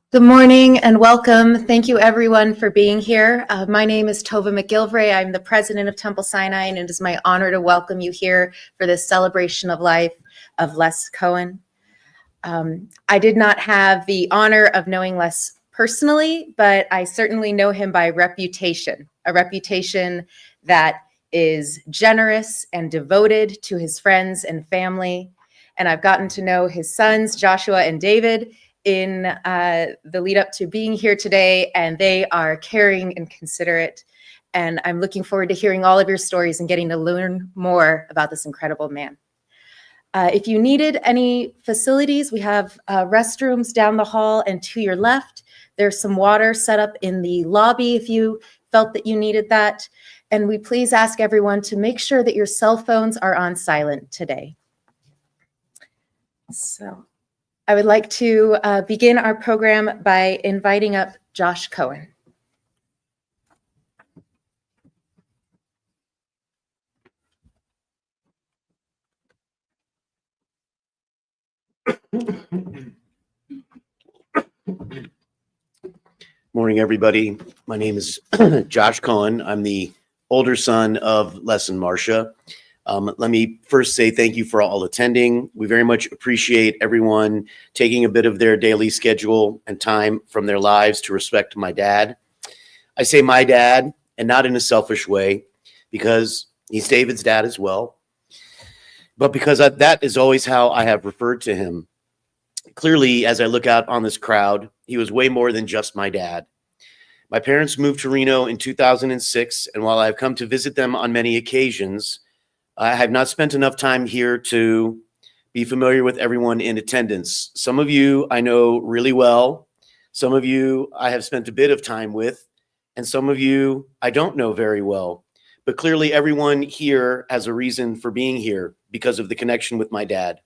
Good morning and welcome. Thank you everyone for being here. My name is Tova McGilvray. I'm the president of Temple Sinai, and it is my honor to welcome you here for this celebration of life of Les Cohen. I did not have the honor of knowing Les personally, but I certainly know him by reputation, a reputation that is generous and devoted to his friends and family. And I've gotten to know his sons, Joshua and David, in the lead up to being here today, and they are caring and considerate. And I'm looking forward to hearing all of your stories and getting to learn more about this incredible man. If you needed any facilities, we have restrooms down the hall and to your left. There's some water set up in the lobby if you felt that you needed that. And we please ask everyone to make sure that your cell phones are on silent today. So I would like to begin our program by inviting up Josh Cohen. Morning, everybody. My name is Josh Cohen. I'm the older son of Les and Marcia. Let me first say thank you for all attending. We very much appreciate everyone taking a bit of their daily schedule and time from their lives to respect my dad. I say my dad, and not in a selfish way, because he's David's dad as well, but because that is always how I have referred to him. Clearly, as I look out on this crowd, he was way more than just my dad. My parents moved to Reno in 2006, and while I've come to visit them on many occasions, I have not spent enough time here to be familiar with everyone in attendance. Some of you I know really well. Some of you I have spent a bit of time with, and some of you I don't know very well. But clearly everyone here has a reason for being here because of the connection with my dad.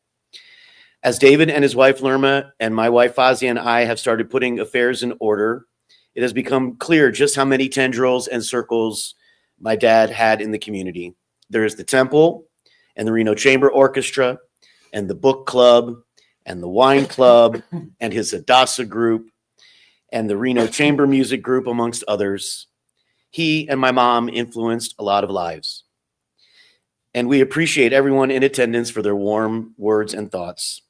As David and his wife Lerma and my wife Fayzia and I have started putting affairs in order, it has become clear just how many tendrils and circles my dad had in the community. There is the temple and the Reno Chamber Orchestra and the book club and the wine club and his Hadassah group and the Reno Chamber Music Group, amongst others. He and my mom influenced a lot of lives. And we appreciate everyone in attendance for their warm words and thoughts.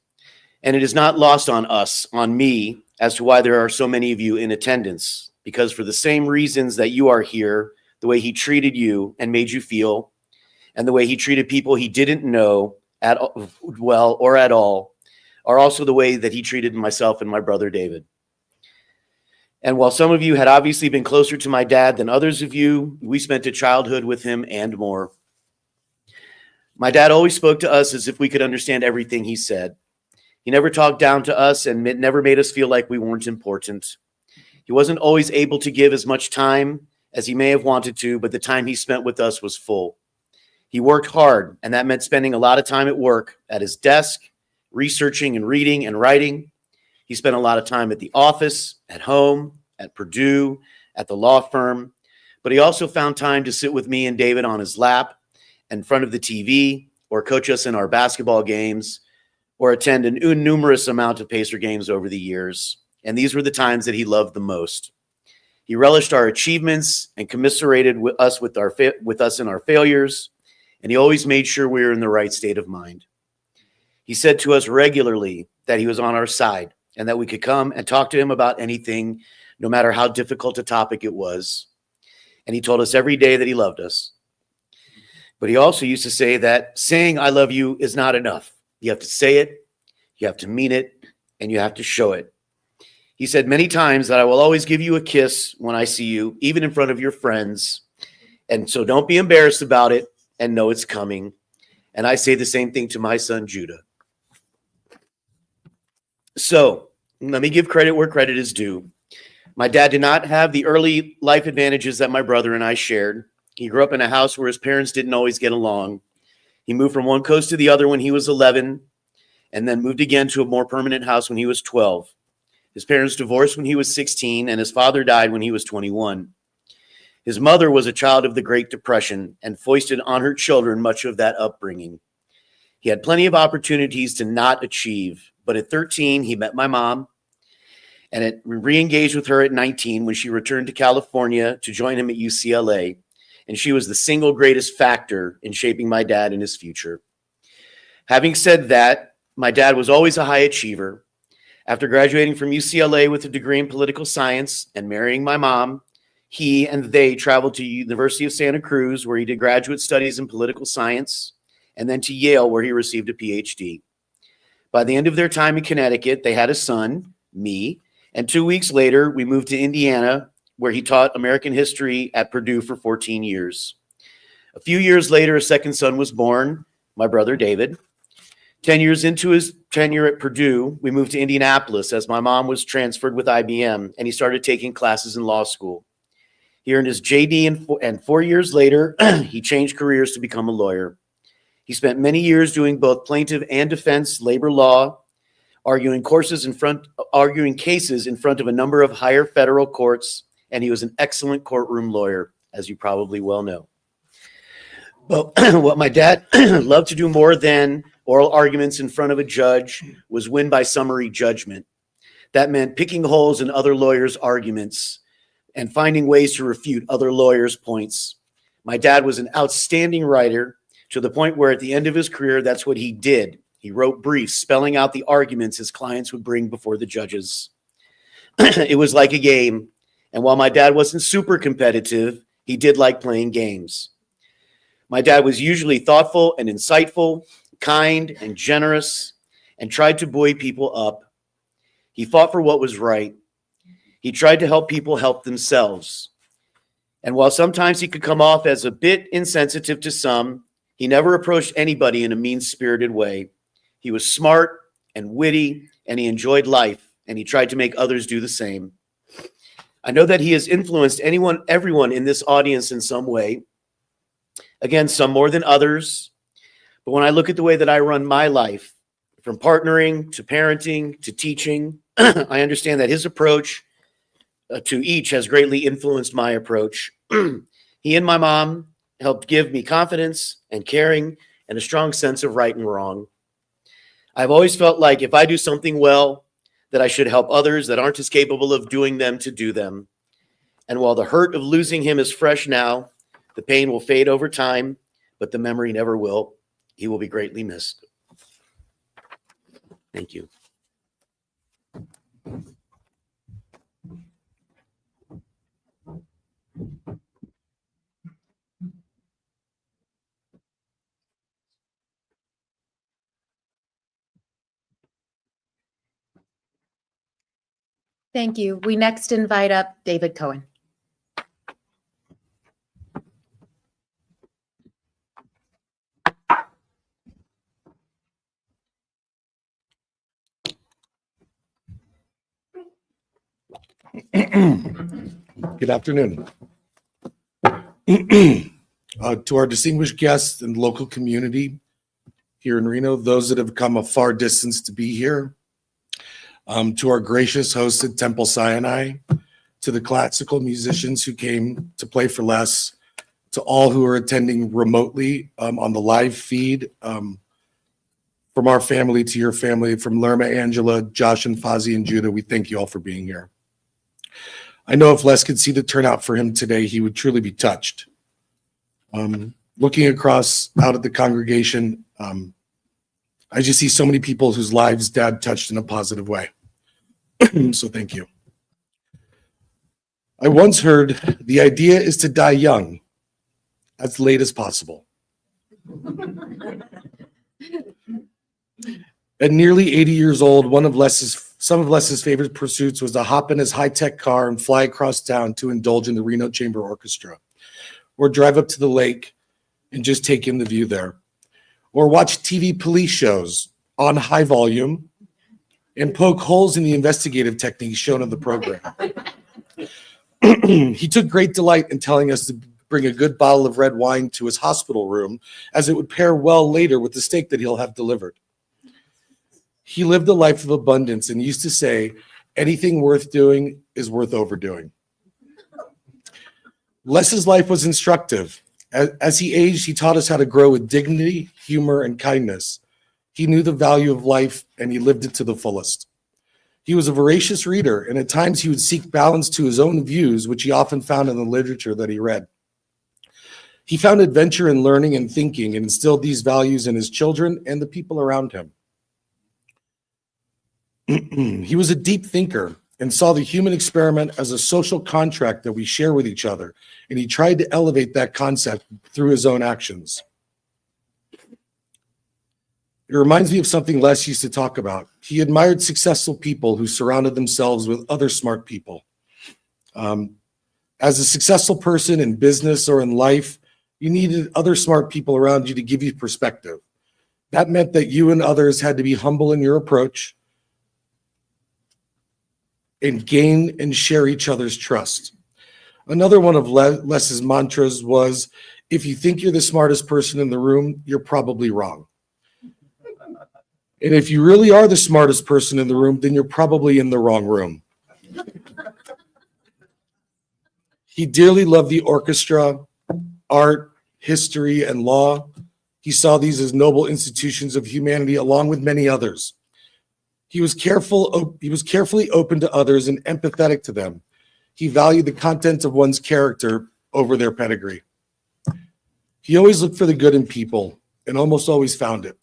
And it is not lost on us, on me, as to why there are so many of you in attendance, because for the same reasons that you are here, the way he treated you and made you feel, and the way he treated people he didn't know well or at all, are also the way that he treated myself and my brother David. And while some of you had obviously been closer to my dad than others of you, we spent a childhood with him and more. My dad always spoke to us as if we could understand everything he said. He never talked down to us and never made us feel like we weren't important. He wasn't always able to give as much time as he may have wanted to, but the time he spent with us was full. He worked hard, and that meant spending a lot of time at work, at his desk, researching and reading and writing. He spent a lot of time at the office, at home, at Purdue, at the law firm, but he also found time to sit with me and David on his lap in front of the TV, or coach us in our basketball games, or attend an innumerous amount of Pacer games over the years. And these were the times that he loved the most. He relished our achievements and commiserated with us in our failures, and he always made sure we were in the right state of mind. He said to us regularly that he was on our side and that we could come and talk to him about anything, no matter how difficult a topic it was. And he told us every day that he loved us. But he also used to say that saying I love you is not enough. You have to say it, you have to mean it, and you have to show it. He said many times that I will always give you a kiss when I see you, even in front of your friends. And so don't be embarrassed about it and know it's coming. And I say the same thing to my son, Judah. So let me give credit where credit is due. My dad did not have the early life advantages that my brother and I shared. He grew up in a house where his parents didn't always get along. He moved from one coast to the other when he was 11, and then moved again to a more permanent house when he was 12. His parents divorced when he was 16, and his father died when he was 21. His mother was a child of the Great Depression and foisted on her children much of that upbringing. He had plenty of opportunities to not achieve, but at 13, he met my mom and re-engaged with her at 19 when she returned to California to join him at UCLA. And she was the single greatest factor in shaping my dad and his future. Having said that, my dad was always a high achiever. After graduating from UCLA with a degree in political science and marrying my mom, he and they traveled to University of Santa Cruz, where he did graduate studies in political science, and then to Yale, where he received a PhD. By the end of their time in Connecticut, they had a son, me, and 2 weeks later, we moved to Indiana, where he taught American history at Purdue for 14 years. A few years later, a second son was born, my brother David. 10 years into his tenure at Purdue, we moved to Indianapolis as my mom was transferred with IBM, and he started taking classes in law school. He earned his JD, and 4 years later, he changed careers to become a lawyer. He spent many years doing both plaintiff and defense labor law, arguing cases in front of a number of higher federal courts, and he was an excellent courtroom lawyer, as you probably well know. But what my dad loved to do more than oral arguments in front of a judge was win by summary judgment. That meant picking holes in other lawyers' arguments and finding ways to refute other lawyers' points. My dad was an outstanding writer to the point where at the end of his career, that's what he did. He wrote briefs spelling out the arguments his clients would bring before the judges. It was like a game. And while my dad wasn't super competitive, he did like playing games. My dad was usually thoughtful and insightful, kind and generous, and tried to buoy people up. He fought for what was right. He tried to help people help themselves. And while sometimes he could come off as a bit insensitive to some, he never approached anybody in a mean-spirited way. He was smart and witty, and he enjoyed life, and he tried to make others do the same. I know that he has influenced everyone in this audience in some way. Again, some more than others. But when I look at the way that I run my life, from partnering to parenting to teaching. I understand that his approach to each has greatly influenced my approach. He and my mom helped give me confidence and caring and a strong sense of right and wrong. I've always felt like if I do something well, that I should help others that aren't as capable of doing them to do them. And while the hurt of losing him is fresh now, the pain will fade over time, but the memory never will. He will be greatly missed. Thank you. Thank you. We next invite up David Cohen. Good afternoon. To our distinguished guests and local community here in Reno, those that have come a far distance to be here, to our gracious hosts at Temple Sinai, to the classical musicians who came to play for less, to all who are attending remotely on the live feed, from our family to your family, from Lerma, Angela, Josh, and Fayzia, and Judah, we thank you all for being here. I know if Les could see the turnout for him today, he would truly be touched. Looking across out at the congregation, I just see so many people whose lives Dad touched in a positive way. So thank you. I once heard the idea is to die young, as late as possible. At nearly 80 years old, some of Les's favorite pursuits was to hop in his high-tech car and fly across town to indulge in the Reno Chamber Orchestra, or drive up to the lake and just take in the view there, or watch TV police shows on high volume and poke holes in the investigative techniques shown in the program. He took great delight in telling us to bring a good bottle of red wine to his hospital room, as it would pair well later with the steak that he'll have delivered. He lived a life of abundance and used to say, anything worth doing is worth overdoing. Les's life was instructive. As he aged, he taught us how to grow with dignity, humor, and kindness. He knew the value of life, and he lived it to the fullest. He was a voracious reader, and at times he would seek balance to his own views, which he often found in the literature that he read. He found adventure in learning and thinking and instilled these values in his children and the people around him. He was a deep thinker and saw the human experiment as a social contract that we share with each other, and he tried to elevate that concept through his own actions. It reminds me of something Les used to talk about. He admired successful people who surrounded themselves with other smart people. As a successful person in business or in life, you needed other smart people around you to give you perspective. That meant that you and others had to be humble in your approach and gain and share each other's trust. Another one of Les's mantras was, if you think you're the smartest person in the room, you're probably wrong. And if you really are the smartest person in the room, then you're probably in the wrong room. He dearly loved the orchestra, art, history, and law. He saw these as noble institutions of humanity along with many others. He was carefully open to others and empathetic to them. He valued the content of one's character over their pedigree. He always looked for the good in people and almost always found it.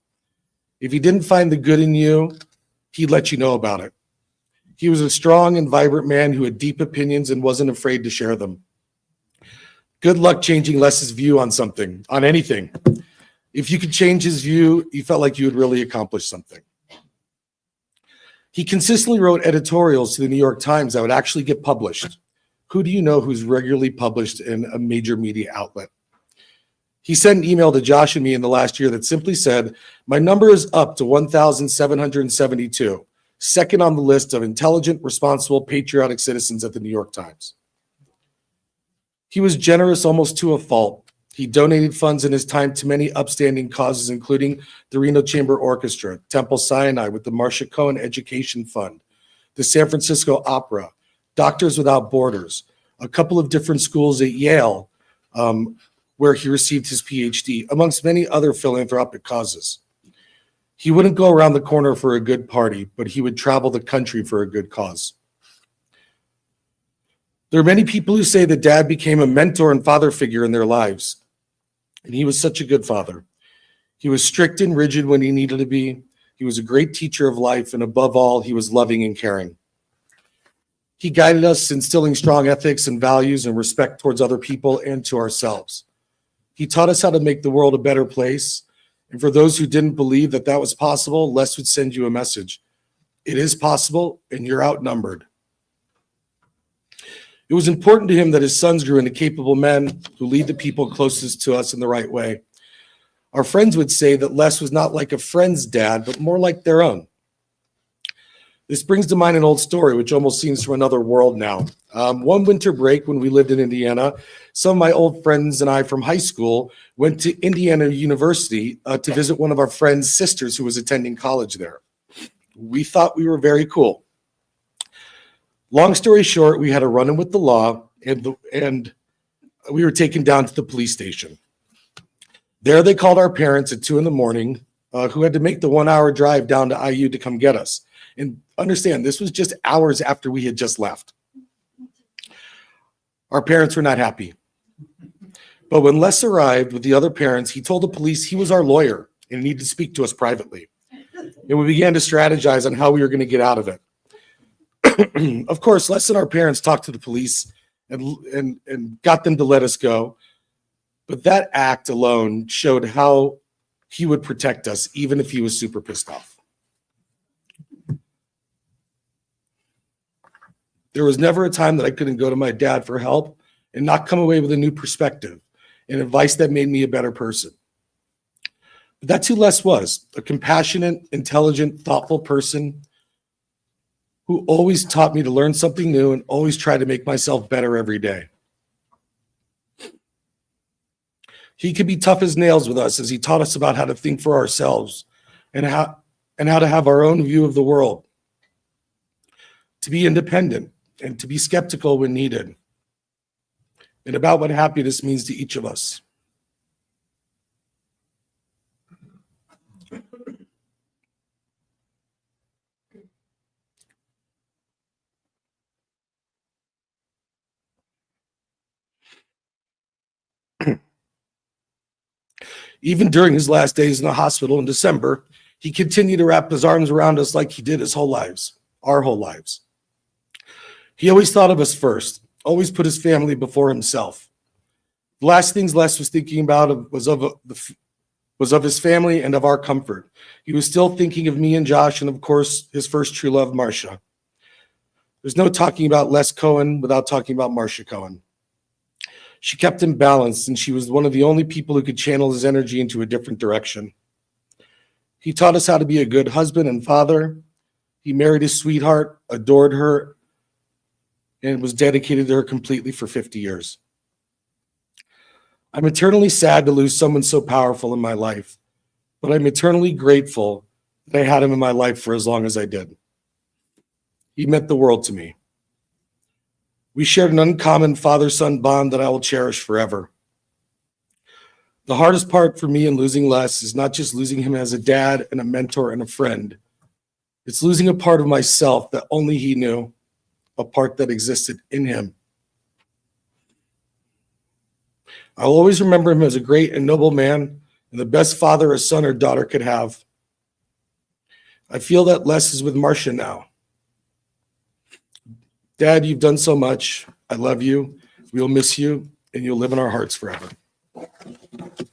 If he didn't find the good in you, he'd let you know about it. He was a strong and vibrant man who had deep opinions and wasn't afraid to share them. Good luck changing Les's view on something, on anything. If you could change his view, you felt like you had really accomplished something. He consistently wrote editorials to the New York Times that would actually get published. Who do you know who's regularly published in a major media outlet? He sent an email to Josh and me in the last year that simply said, my number is up to 1,772, second on the list of intelligent, responsible, patriotic citizens at the New York Times. He was generous almost to a fault. He donated funds and his time to many upstanding causes, including the Reno Chamber Orchestra, Temple Sinai with the Marcia Cohen Education Fund, the San Francisco Opera, Doctors Without Borders, a couple of different schools at Yale, where he received his PhD, amongst many other philanthropic causes. He wouldn't go around the corner for a good party, but he would travel the country for a good cause. There are many people who say that Dad became a mentor and father figure in their lives, and he was such a good father. He was strict and rigid when he needed to be. He was a great teacher of life, and above all, he was loving and caring. He guided us, instilling strong ethics and values and respect towards other people and to ourselves. He taught us how to make the world a better place, and for those who didn't believe that that was possible, Les would send you a message. It is possible, and you're outnumbered. It was important to him that his sons grew into capable men who lead the people closest to us in the right way. Our friends would say that Les was not like a friend's dad, but more like their own. This brings to mind an old story, which almost seems from another world now. One winter break when we lived in Indiana, some of my old friends and I from high school went to Indiana University to visit one of our friend's sisters who was attending college there. We thought we were very cool. Long story short, we had a run-in with the law, and we were taken down to the police station. There they called our parents at 2 a.m, who had to make the 1-hour drive down to IU to come get us. And understand, this was just hours after we had just left. Our parents were not happy. But when Les arrived with the other parents, he told the police he was our lawyer and needed to speak to us privately. And we began to strategize on how we were going to get out of it. Of course, Les and our parents talked to the police and got them to let us go. But that act alone showed how he would protect us, even if he was super pissed off. There was never a time that I couldn't go to my dad for help and not come away with a new perspective and advice that made me a better person. But that's who Les was, a compassionate, intelligent, thoughtful person who always taught me to learn something new and always tried to make myself better every day. He could be tough as nails with us as he taught us about how to think for ourselves and how to have our own view of the world, to be independent and to be skeptical when needed, and about what happiness means to each of us. Even during his last days in the hospital in December, he continued to wrap his arms around us like he did his whole lives, our whole lives. He always thought of us first, always put his family before himself. The last things Les was thinking about was of his family and of our comfort. He was still thinking of me and Josh and, of course, his first true love, Marcia. There's no talking about Les Cohen without talking about Marcia Cohen. She kept him balanced, and she was one of the only people who could channel his energy into a different direction. He taught us how to be a good husband and father. He married his sweetheart, adored her, and was dedicated to her completely for 50 years. I'm eternally sad to lose someone so powerful in my life, but I'm eternally grateful that I had him in my life for as long as I did. He meant the world to me. We shared an uncommon father-son bond that I will cherish forever. The hardest part for me in losing Les is not just losing him as a dad and a mentor and a friend. It's losing a part of myself that only he knew, a part that existed in him. I'll always remember him as a great and noble man and the best father a son or daughter could have. I feel that Les is with Marcia now. Dad, you've done so much. I love you. We'll miss you, and you'll live in our hearts forever.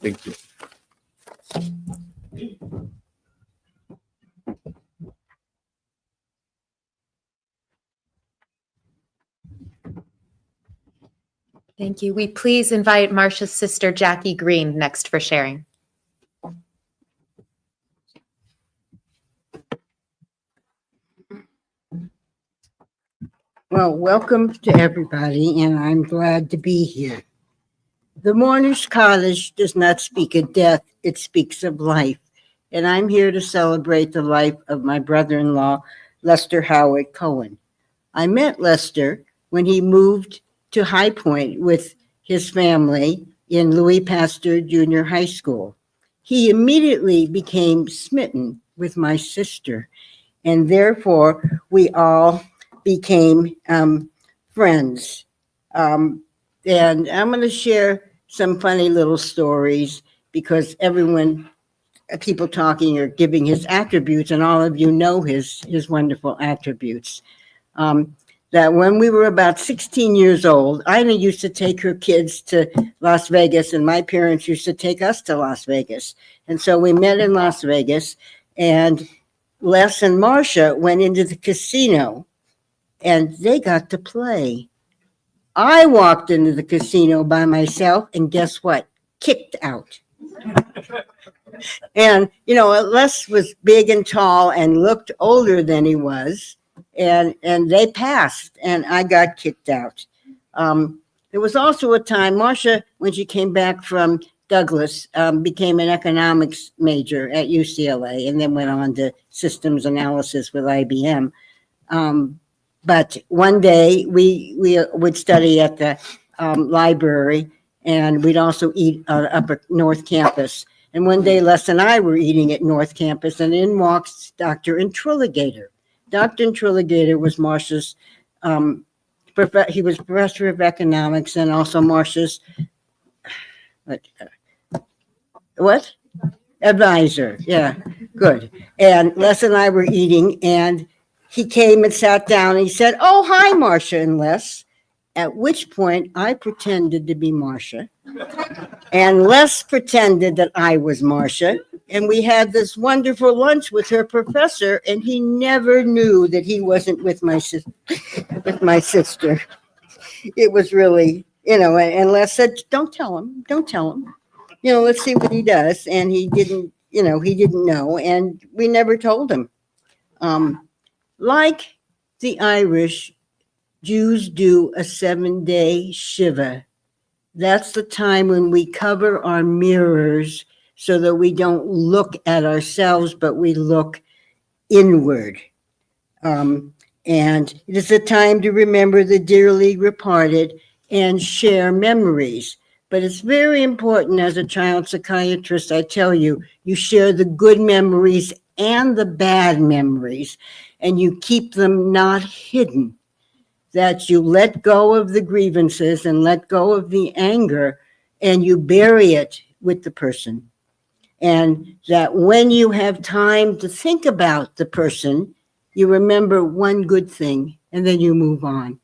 Thank you. Thank you. We please invite Marcia's sister, Jackie Green, next for sharing. Well, welcome to everybody, and I'm glad to be here. The Mourner's Cottage does not speak of death, it speaks of life. And I'm here to celebrate the life of my brother-in-law, Lester Howard Cohen. I met Lester when he moved to High Point with his family in Louis Pasteur Junior High School. He immediately became smitten with my sister, and therefore we all became friends. And I'm going to share some funny little stories because people talking or giving his attributes, and all of you know his wonderful attributes. That when we were about 16 years old, Ina used to take her kids to Las Vegas, and my parents used to take us to Las Vegas. And so we met in Las Vegas, and Les and Marcia went into the casino, and they got to play. I walked into the casino by myself, and guess what? Kicked out. And, Les was big and tall and looked older than he was. And they passed, and I got kicked out. There was also a time, Marcia, when she came back from Douglas, became an economics major at UCLA, and then went on to systems analysis with IBM. But one day we would study at the library, and we'd also eat up at North Campus. And one day Les and I were eating at North Campus, and in walks Dr. Introligator. Dr. Introligator was Marcia's, he was professor of economics and also Marcia's, what? Advisor. Yeah, good. And Les and I were eating, and he came and sat down, and he said, "Oh, hi, Marcia and Les," at which point I pretended to be Marcia, and Les pretended that I was Marcia. And we had this wonderful lunch with her professor, and he never knew that he wasn't with my sister. It was really, and Les said, "Don't tell him, let's see what he does." And he didn't know, and we never told him. Like the Irish, Jews do a 7-day Shiva. That's the time when we cover our mirrors so that we don't look at ourselves, but we look inward. And it is a time to remember the dearly departed and share memories. But it's very important, as a child psychiatrist, I tell you, you share the good memories and the bad memories, and you keep them not hidden, that you let go of the grievances and let go of the anger, and you bury it with the person. And that when you have time to think about the person, you remember one good thing, and then you move on.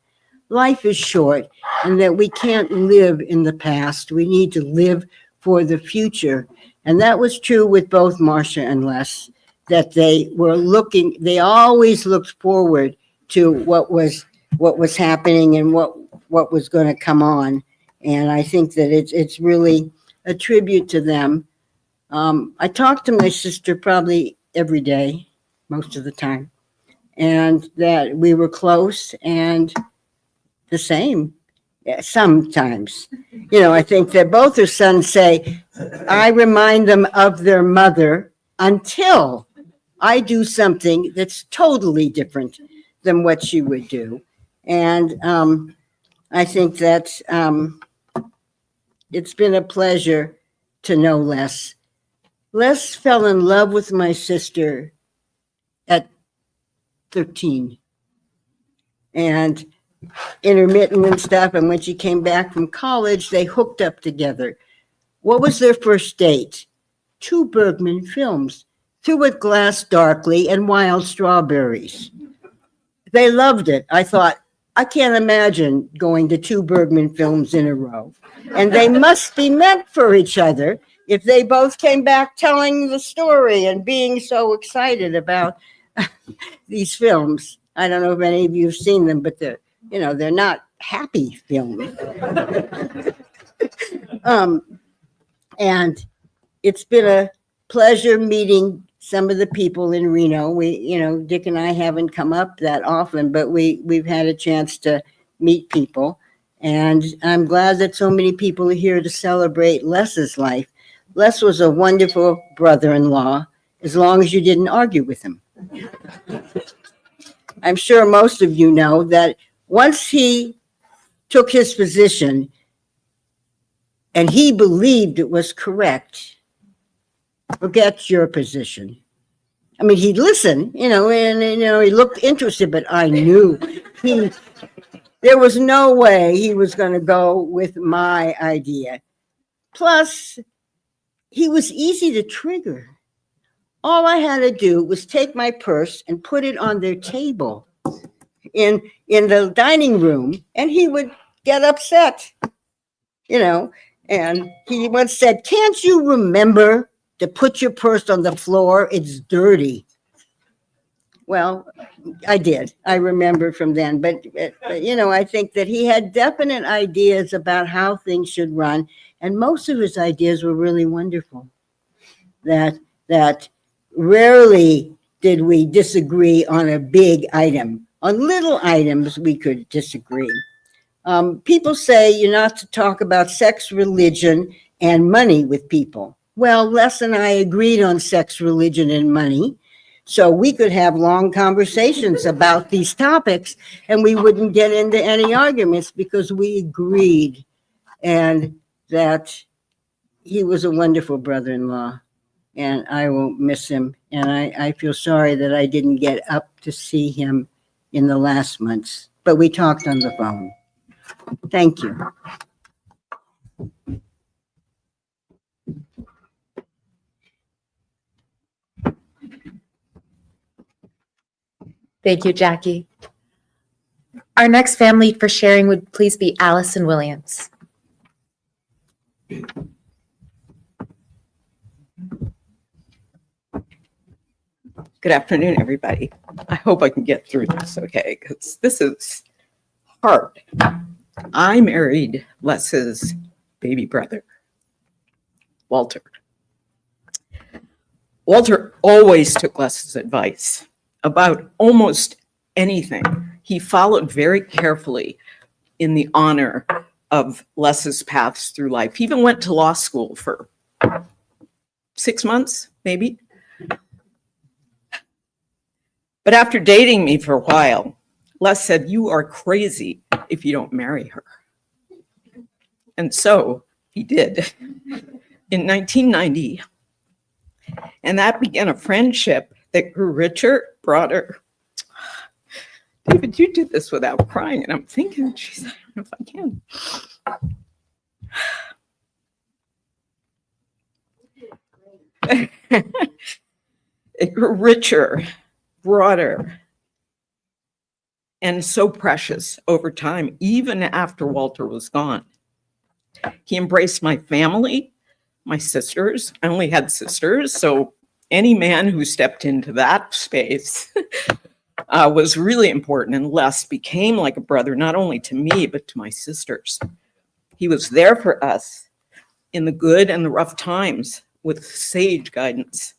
Life is short, and that we can't live in the past. We need to live for the future. And that was true with both Marcia and Les, that they always looked forward to what was happening and what was going to come on. And I think that it's really a tribute to them. I talk to my sister probably every day, most of the time, and that we were close and the same sometimes. I think that both her sons say, I remind them of their mother until I do something that's totally different than what she would do. And I think that it's been a pleasure to know Les. Les fell in love with my sister at 13 and intermittent and stuff. And when she came back from college, they hooked up together. What was their first date? 2 Bergman films, Through It Glass Darkly and Wild Strawberries. They loved it. I thought, I can't imagine going to 2 Bergman films in a row. And they must be meant for each other if they both came back telling the story and being so excited about these films. I don't know if any of you have seen them, but they're not happy films. And it's been a pleasure meeting some of the people in Reno. We, Dick and I haven't come up that often, but we've had a chance to meet people. And I'm glad that so many people are here to celebrate Les's life. Les was a wonderful brother-in-law, as long as you didn't argue with him. I'm sure most of you know that once he took his position and he believed it was correct, forget your position. I mean, he'd listen, and he looked interested, but I knew there was no way he was going to go with my idea. Plus, he was easy to trigger. All I had to do was take my purse and put it on their table in the dining room, and he would get upset, And he once said, "Can't you remember to put your purse on the floor? It's dirty." Well, I did. I remember from then. But I think that he had definite ideas about how things should run. And most of his ideas were really wonderful. That rarely did we disagree on a big item. On little items, we could disagree. People say you're not to talk about sex, religion, and money with people. Well, Les and I agreed on sex, religion, and money. So we could have long conversations about these topics and we wouldn't get into any arguments because we agreed, and that he was a wonderful brother-in-law, and I will miss him. And I feel sorry that I didn't get up to see him in the last months, but we talked on the phone. Thank you. Thank you, Jackie. Our next family for sharing would please be Allison Williams. Good afternoon, everybody. I hope I can get through this okay, because this is hard. I married Les's baby brother, Walter. Walter always took Les's advice about almost anything. He followed very carefully in the honor of Les's paths through life. He even went to law school for 6 months, maybe. But after dating me for a while, Les said, "You are crazy if you don't marry her." And so he did in 1990. And that began a friendship that grew richer, broader. David, you did this without crying. And I'm thinking, geez, I don't know if I can. It grew richer, broader, and so precious over time, even after Walter was gone. He embraced my family, my sisters. I only had sisters, so any man who stepped into that space was really important, and Les became like a brother, not only to me, but to my sisters. He was there for us in the good and the rough times with sage guidance,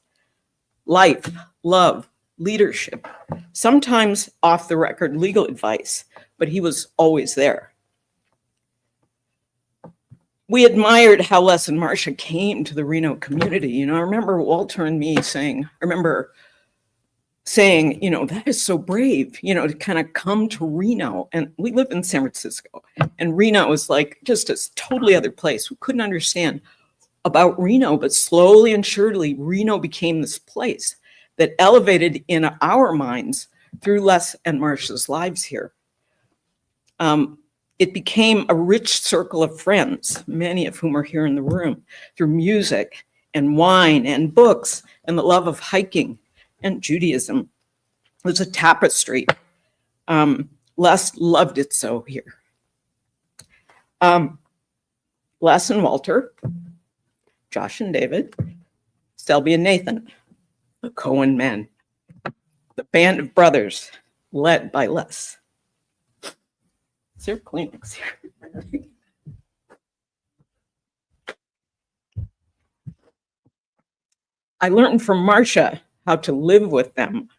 life, love, leadership, sometimes off the record legal advice, but he was always there. We admired how Les and Marcia came to the Reno community. I remember Walter and me saying, that is so brave, to kind of come to Reno. And we live in San Francisco, and Reno was like just a totally other place. We couldn't understand about Reno, but slowly and surely, Reno became this place that elevated in our minds through Les and Marcia's lives here. It became a rich circle of friends, many of whom are here in the room, through music and wine and books and the love of hiking and Judaism. It was a tapestry. Les loved it so here. Les and Walter, Josh and David, Selby and Nathan, the Cohen men, the band of brothers led by Les. Is there Kleenex here? I learned from Marcia how to live with them.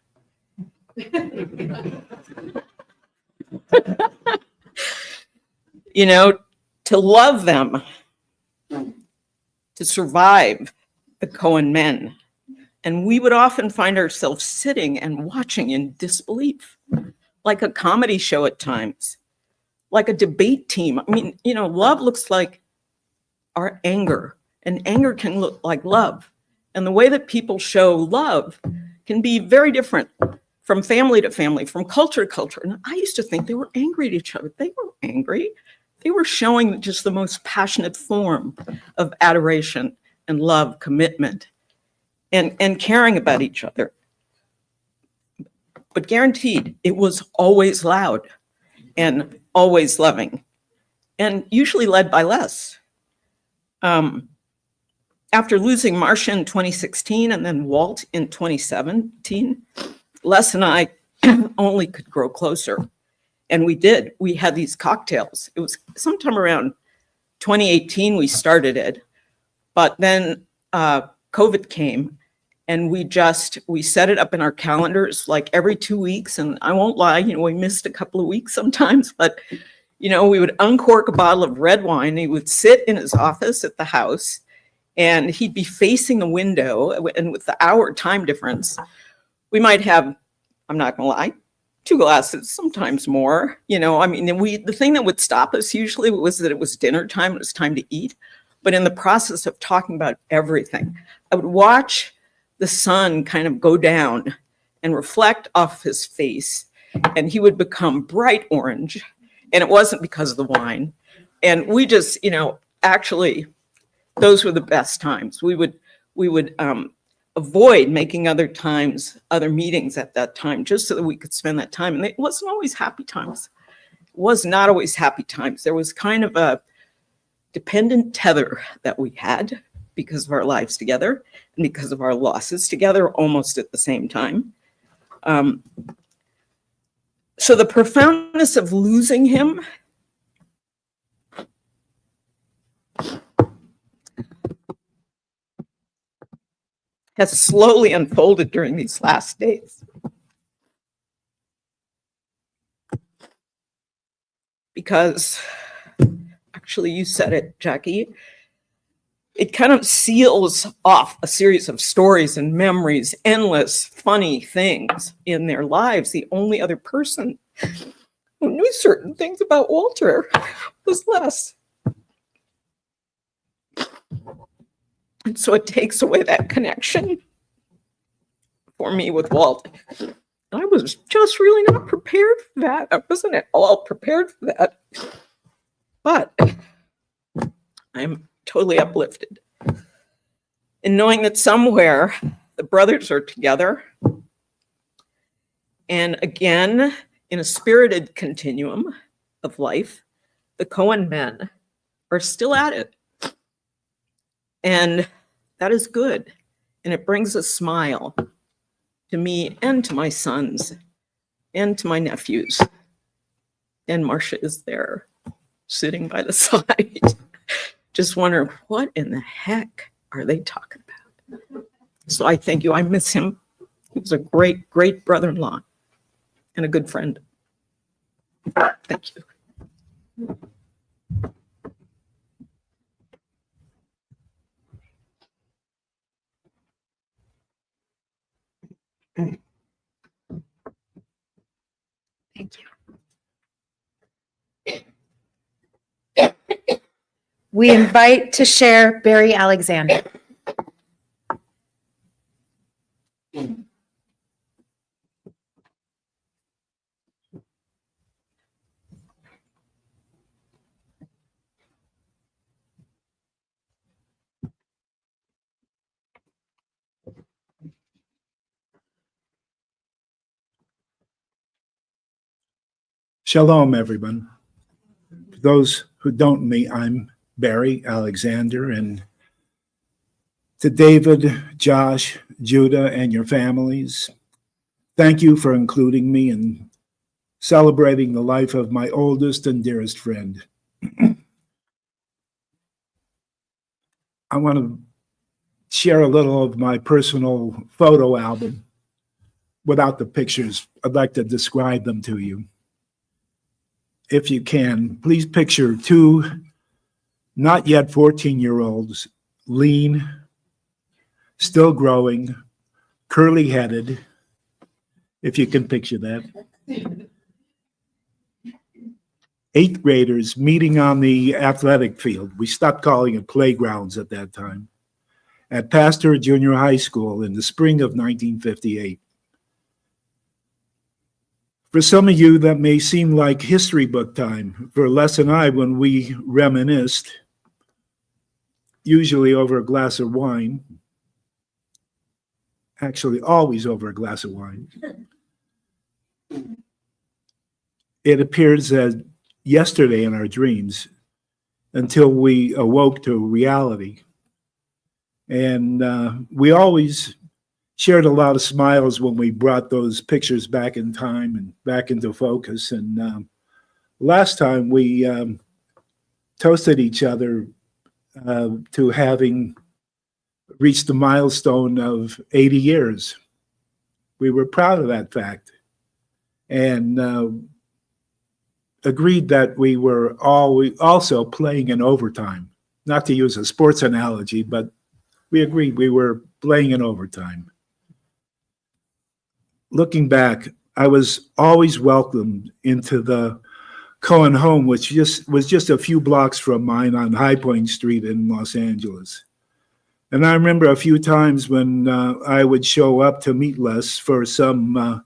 to love them, to survive the Cohen men. And we would often find ourselves sitting and watching in disbelief, like a comedy show at times, like a debate team. I mean, love looks like our anger, and anger can look like love. And the way that people show love can be very different from family to family, from culture to culture. And I used to think they were angry at each other. They weren't angry. They were showing just the most passionate form of adoration and love, commitment, and caring about each other. But guaranteed, it was always loud and always loving, and usually led by Les. After losing Marcia in 2016 and then Walt in 2017, Les and I only could grow closer. And we did. We had these cocktails. It was sometime around 2018 we started it. But then COVID came, and we set it up in our calendars like every 2 weeks. And I won't lie, we missed a couple of weeks sometimes, but we would uncork a bottle of red wine. He would sit in his office at the house, and he'd be facing the window. And with the hour time difference, we might have, I'm not gonna lie, 2 glasses, sometimes more. The thing that would stop us usually was that it was dinner time, it was time to eat. But in the process of talking about everything, I would watch the sun kind of go down and reflect off his face, and he would become bright orange. And it wasn't because of the wine. And we just, actually, those were the best times. We would avoid making other meetings at that time, just so that we could spend that time. And it wasn't always happy times. It was not always happy times. There was kind of a dependent tether that we had because of our lives together and because of our losses together almost at the same time. So the profoundness of losing him has slowly unfolded during these last days. Because, actually, you said it, Jackie, it kind of seals off a series of stories and memories, endless funny things in their lives. The only other person who knew certain things about Walter was Les. And so it takes away that connection for me with Walt. I was just really not prepared for that. I wasn't at all prepared for that. But I'm totally uplifted in knowing that somewhere the brothers are together. And again, in a spirited continuum of life, the Cohen men are still at it. And that is good. And it brings a smile to me and to my sons and to my nephews. And Marcia is there sitting by the side, just wondering, what in the heck are they talking about? So I thank you. I miss him. He was a great, great brother-in-law and a good friend. Thank you. Thank you. We invite to share Barry Alexander. Shalom, everyone. For those who don't know me, I'm Barry Alexander, and to David, Josh, Judah, and your families, thank you for including me in celebrating the life of my oldest and dearest friend. I want to share a little of my personal photo album. Without the pictures, I'd like to describe them to you. if you can, please picture two not yet 14-year-olds, lean, still growing, curly headed, if you can picture that. Eighth graders meeting on the athletic field. We stopped calling it playgrounds at that time. At Pasteur Junior High School in the spring of 1958. For some of you, that may seem like history book time. For Les and I, when we reminisced, usually over a glass of wine, actually always over a glass of wine, it appears as yesterday in our dreams until we awoke to reality. And we always shared a lot of smiles when we brought those pictures back in time and back into focus. And last time we toasted each other to having reached the milestone of 80 years. We were proud of that fact and agreed that we were also playing in overtime. Not to use a sports analogy, but we agreed we were playing in overtime. Looking back, I was always welcomed into the Cohen home, which was just a few blocks from mine on High Point Street in Los Angeles. And I remember a few times when I would show up to meet Les for some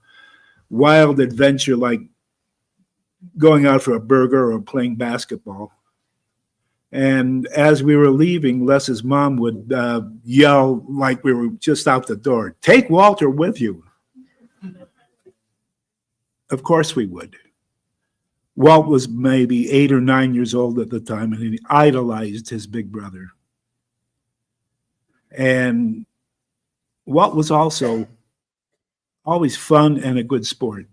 wild adventure, like going out for a burger or playing basketball. And as we were leaving, Les's mom would yell like we were just out the door, "Take Walter with you." Of course we would. Walt was maybe 8 or 9 years old at the time, and he idolized his big brother. And Walt was also always fun and a good sport.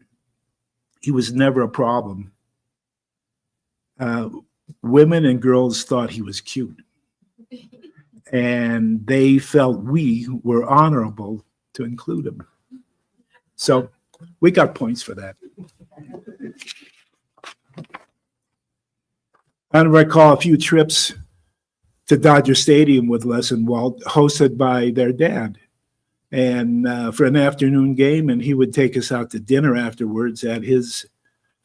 He was never a problem. Women and girls thought he was cute. And they felt we were honorable to include him. So we got points for that. I recall a few trips to Dodger Stadium with Les and Walt, hosted by their dad, and for an afternoon game, and he would take us out to dinner afterwards at his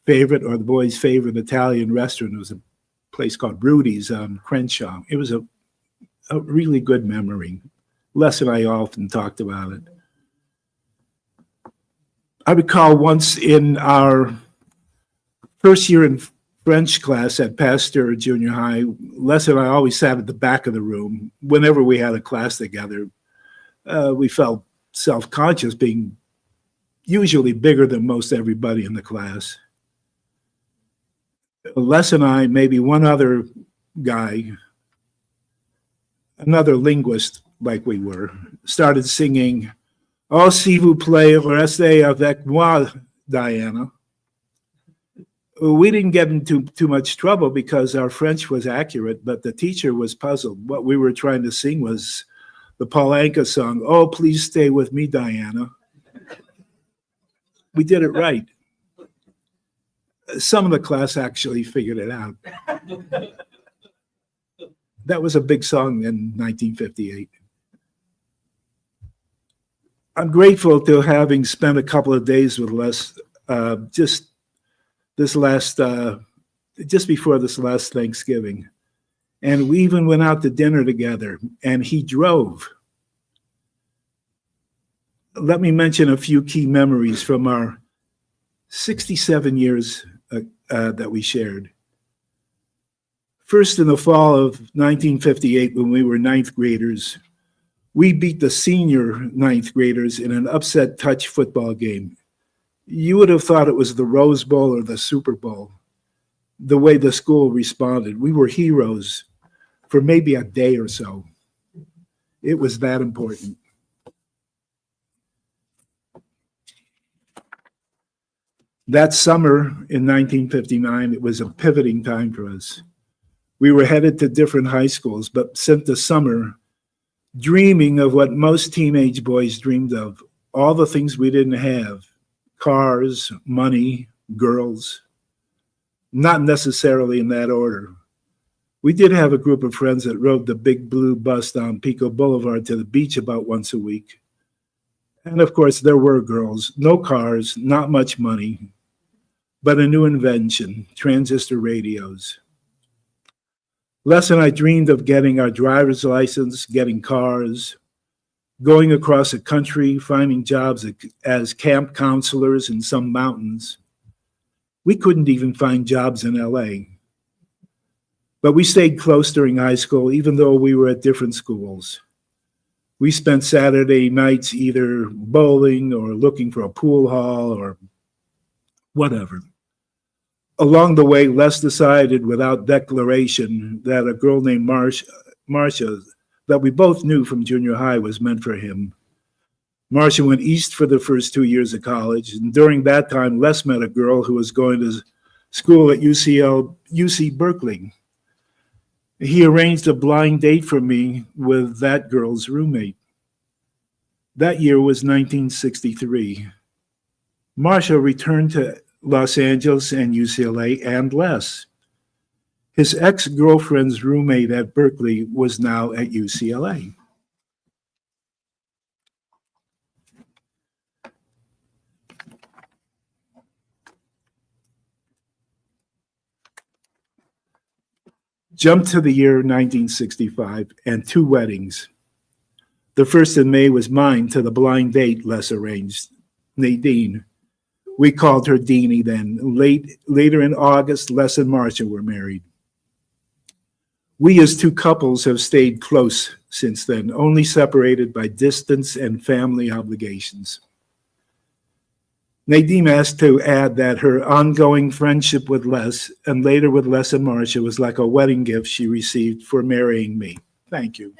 favorite, or the boys' favorite, Italian restaurant. It was a place called Rudy's on Crenshaw. It was a really good memory. Les and I often talked about it. I recall once in our first year in French class at Pasteur Junior High, Les and I always sat at the back of the room. Whenever we had a class together, we felt self-conscious being usually bigger than most everybody in the class. Les and I, maybe one other guy, another linguist like we were, started singing, "Oh, s'il vous plaît, restez avec moi, Diana." We didn't get into too much trouble because our French was accurate, but the teacher was puzzled. What we were trying to sing was the Paul Anka song, "Oh, please stay with me, Diana." We did it right. Some of the class actually figured it out. That was a big song in 1958. I'm grateful to having spent a couple of days with Les just before this last Thanksgiving. And we even went out to dinner together, and he drove. Let me mention a few key memories from our 67 years that we shared. First, in the fall of 1958, when we were ninth graders, we beat the senior ninth graders in an upset touch football game. You would have thought it was the Rose Bowl or the Super Bowl, the way the school responded. We were heroes for maybe a day or so. It was that important. That summer in 1959, it was a pivoting time for us. We were headed to different high schools, but spent the summer dreaming of what most teenage boys dreamed of, all the things we didn't have: cars, money, girls. not necessarily in that order. We did have a group of friends that rode the big blue bus down Pico Boulevard to the beach about once a week. And of course, there were girls, no cars, not much money, but a new invention, transistor radios. Les and I dreamed of getting our driver's license, getting cars, going across the country, finding jobs as camp counselors in some mountains. We couldn't even find jobs in LA. But we stayed close during high school, even though we were at different schools. We spent Saturday nights either bowling or looking for a pool hall or whatever. Along the way, Les decided without declaration that a girl named Marcia, that we both knew from junior high, was meant for him. Marcia went east for the first 2 years of college, and during that time, Les met a girl who was going to school at UC Berkeley. He arranged a blind date for me with that girl's roommate. That year was 1963. Marcia returned to Los Angeles and UCLA and Les. His ex-girlfriend's roommate at Berkeley was now at UCLA. Jump to the year 1965 and 2 weddings. The first in May was mine to the blind date Les arranged, Nadine. We called her Deanie then. Later in August, Les and Marcia were married. We as 2 couples have stayed close since then, only separated by distance and family obligations. Nadine asked to add that her ongoing friendship with Les and later with Les and Marcia was like a wedding gift she received for marrying me. Thank you.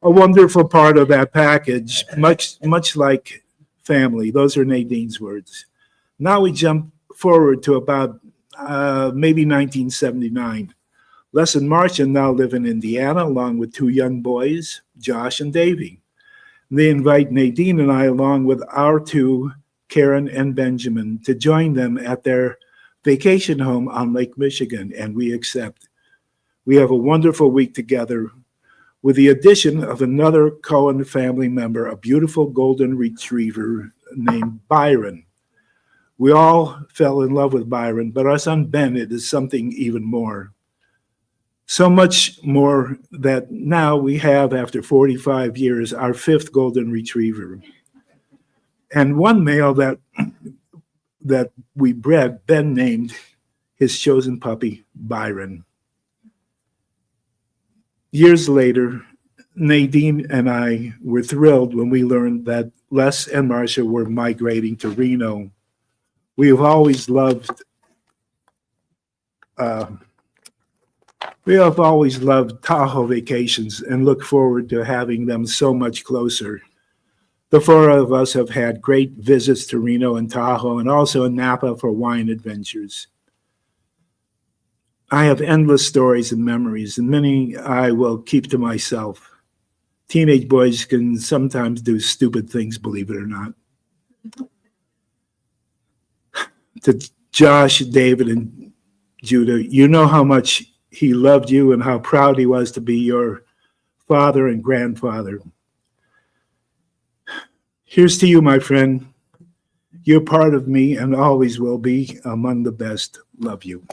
A wonderful part of that package, much like family. Those are Nadine's words. Now we jump forward to about maybe 1979. Les and Marcia now live in Indiana along with 2 young boys, Josh and Davey. They invite Nadine and I, along with our 2, Karen and Benjamin, to join them at their vacation home on Lake Michigan, and we accept. We have a wonderful week together with the addition of another Cohen family member, a beautiful golden retriever named Byron. We all fell in love with Byron, but our son Bennett is something even more. So much more that now we have, after 45 years, our 5th golden retriever. And one male that we bred, Ben named his chosen puppy Byron. Years later, Nadine and I were thrilled when we learned that Les and Marcia were migrating to Reno. We have always loved Tahoe vacations and look forward to having them so much closer. The 4 of us have had great visits to Reno and Tahoe and also in Napa for wine adventures. I have endless stories and memories, and many I will keep to myself. Teenage boys can sometimes do stupid things, believe it or not. To Josh, David, and Judah, you know how much he loved you and how proud he was to be your father and grandfather. Here's to you, my friend. You're part of me and always will be among the best. Love you.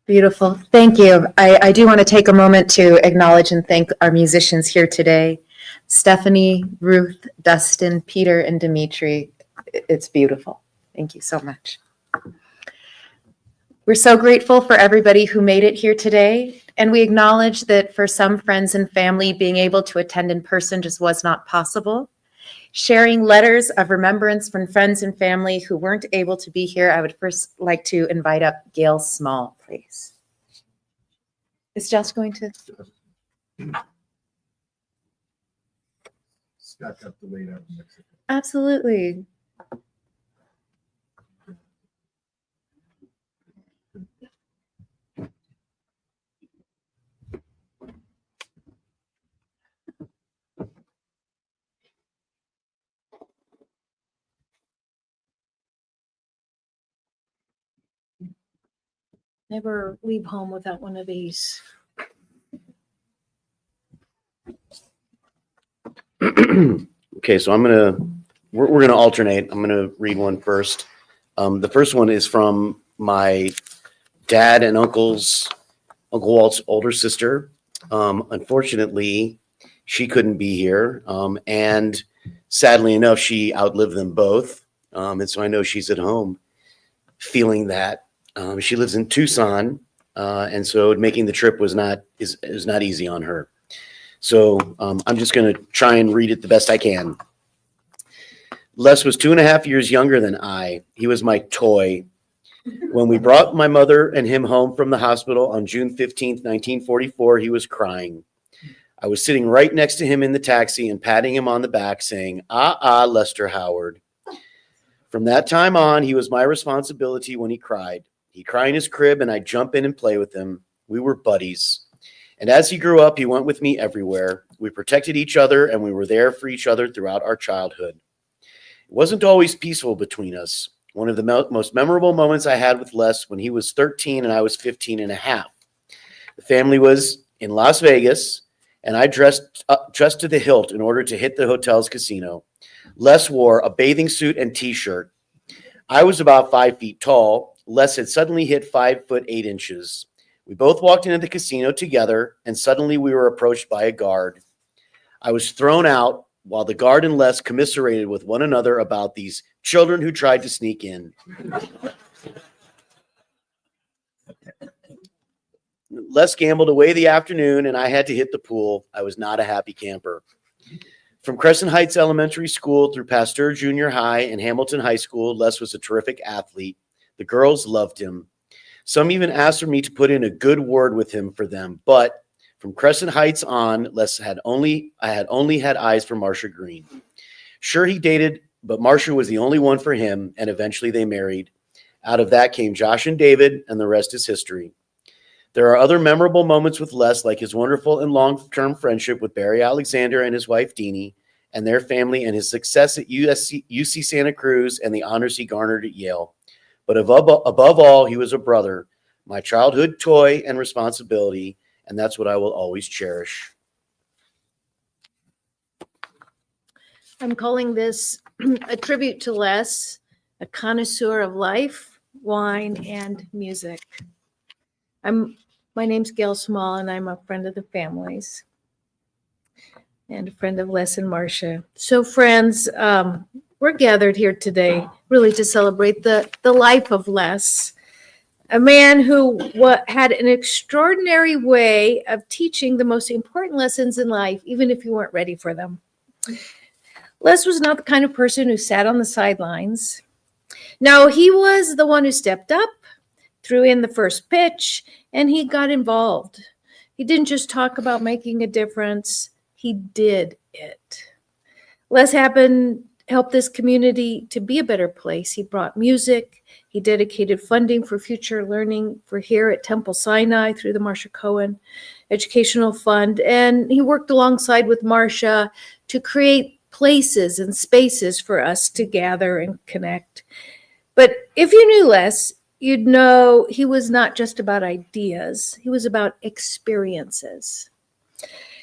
Beautiful. Thank you. I do want to take a moment to acknowledge and thank our musicians here today. Stephanie, Ruth, Dustin, Peter, and Dimitri. It's beautiful. Thank you so much. We're so grateful for everybody who made it here today, and we acknowledge that for some friends and family, being able to attend in person just was not possible. Sharing letters of remembrance from friends and family who weren't able to be here, I would first like to invite up Gail Small, please. Is Josh going to? Scott got the weight out of Mexico. Absolutely. Never leave home without one of these. Okay, so we're gonna alternate. I'm gonna read one first. The first one is from my dad and Uncle Walt's older sister. Unfortunately, she couldn't be here, and sadly enough, she outlived them both. And so I know she's at home feeling that. She lives in Tucson, and so making the trip was not easy on her. So I'm just going to try and read it the best I can. Les was 2.5 years younger than I. He was my toy. When we brought my mother and him home from the hospital on June 15th, 1944, he was crying. I was sitting right next to him in the taxi and patting him on the back, saying, Lester Howard. From that time on, he was my responsibility when he cried. He'd cry in his crib, and I'd jump in and play with him. We were buddies. And as he grew up, he went with me everywhere. We protected each other, and we were there for each other throughout our childhood. It wasn't always peaceful between us. One of the most memorable moments I had with Les when he was 13 and I was 15 and a half. The family was in Las Vegas, and I dressed to the hilt in order to hit the hotel's casino. Les wore a bathing suit and T-shirt. I was about 5 feet tall. Les had suddenly hit 5'8". We both walked into the casino together, and suddenly we were approached by a guard. I was thrown out while the guard and Les commiserated with one another about these children who tried to sneak in. Les gambled away the afternoon, and I had to hit the pool. I was not a happy camper. From Crescent Heights Elementary School through Pasteur Junior High and Hamilton High School, Les was a terrific athlete. The girls loved him. Some even asked for me to put in a good word with him for them, but from Crescent Heights on, I had only had eyes for Marcia Green. Sure, he dated, but Marcia was the only one for him, and eventually they married. Out of that came Josh and David, and the rest is history. There are other memorable moments with Les, like his wonderful and long-term friendship with Barry Alexander and his wife Deanie, and their family, and his success at UC Santa Cruz and the honors he garnered at Yale. But above all, he was a brother, my childhood toy and responsibility, and that's what I will always cherish. I'm calling this a tribute to Les, a connoisseur of life, wine, and music. My name's Gail Small, and I'm a friend of the family's and a friend of Les and Marcia. So friends, we're gathered here today really to celebrate the life of Les, a man who had an extraordinary way of teaching the most important lessons in life, even if you weren't ready for them. Les was not the kind of person who sat on the sidelines. No, he was the one who stepped up, threw in the first pitch, and he got involved. He didn't just talk about making a difference, he did it. Les helped this community to be a better place. He brought music. He dedicated funding for future learning for here at Temple Sinai through the Marcia Cohen Educational Fund. And he worked alongside with Marcia to create places and spaces for us to gather and connect. But if you knew Les, you'd know he was not just about ideas. He was about experiences.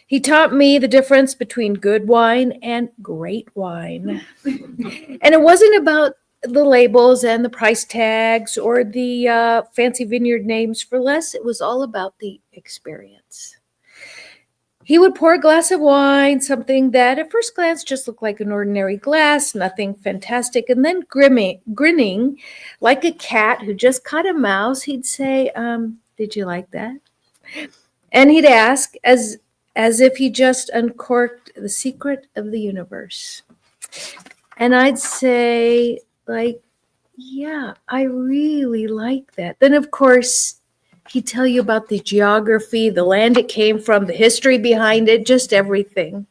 He taught me the difference between good wine and great wine. And it wasn't about the labels and the price tags or the fancy vineyard names for Les. It was all about the experience. He would pour a glass of wine, something that at first glance just looked like an ordinary glass, nothing fantastic, and then grinning like a cat who just caught a mouse, he'd say, did you like that? And he'd ask, as if he just uncorked the secret of the universe. And I'd say, yeah, I really like that. Then, of course, he'd tell you about the geography, the land it came from, the history behind it, just everything.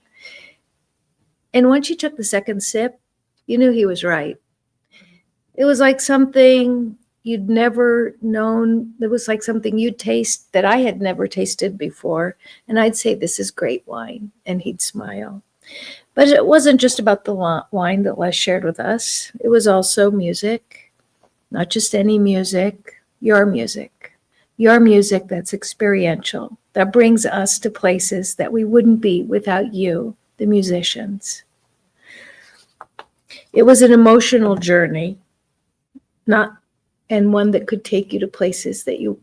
And once you took the second sip, you knew he was right. It was like something you'd never known. It was like something you'd taste that I had never tasted before. And I'd say, this is great wine. And he'd smile. But it wasn't just about the wine that Les shared with us. It was also music, not just any music, your music. your music that's experiential, that brings us to places that we wouldn't be without you, the musicians. It was an emotional journey, and one that could take you to places that you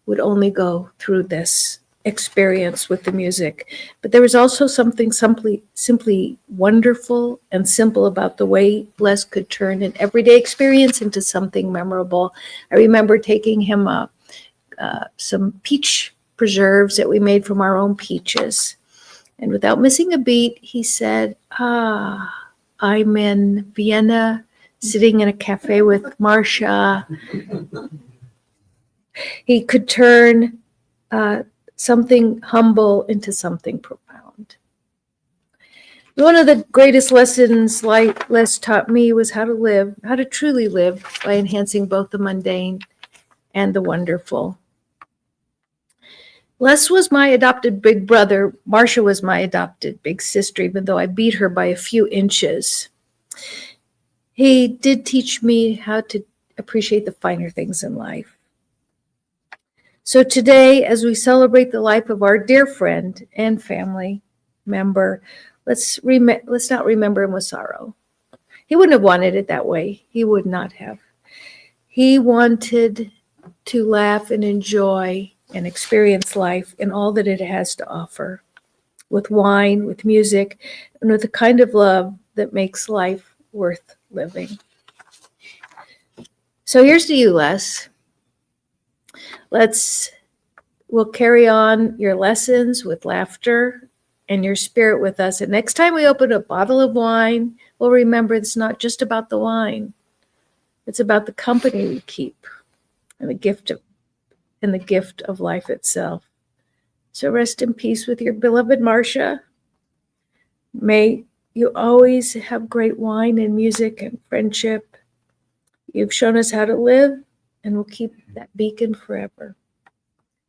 would only go through this experience with the music. But there was also something simply wonderful and simple about the way Les could turn an everyday experience into something memorable. I remember taking him some peach preserves that we made from our own peaches. And without missing a beat, he said, I'm in Vienna, sitting in a cafe with Marcia. He could turn something humble into something profound. One of the greatest lessons Les taught me was how to truly live by enhancing both the mundane and the wonderful. Les was my adopted big brother. Marcia was my adopted big sister, even though I beat her by a few inches. He did teach me how to appreciate the finer things in life. So today, as we celebrate the life of our dear friend and family member, let's not remember him with sorrow. He wouldn't have wanted it that way. He would not have. He wanted to laugh and enjoy and experience life and all that it has to offer, with wine, with music, and with the kind of love that makes life worth living. So here's to you, Les. We'll carry on your lessons with laughter and your spirit with us. And next time we open a bottle of wine, we'll remember it's not just about the wine. It's about the company we keep and the gift of life itself. So rest in peace with your beloved Marcia. May you always have great wine and music and friendship. You've shown us how to live, and we'll keep that beacon forever.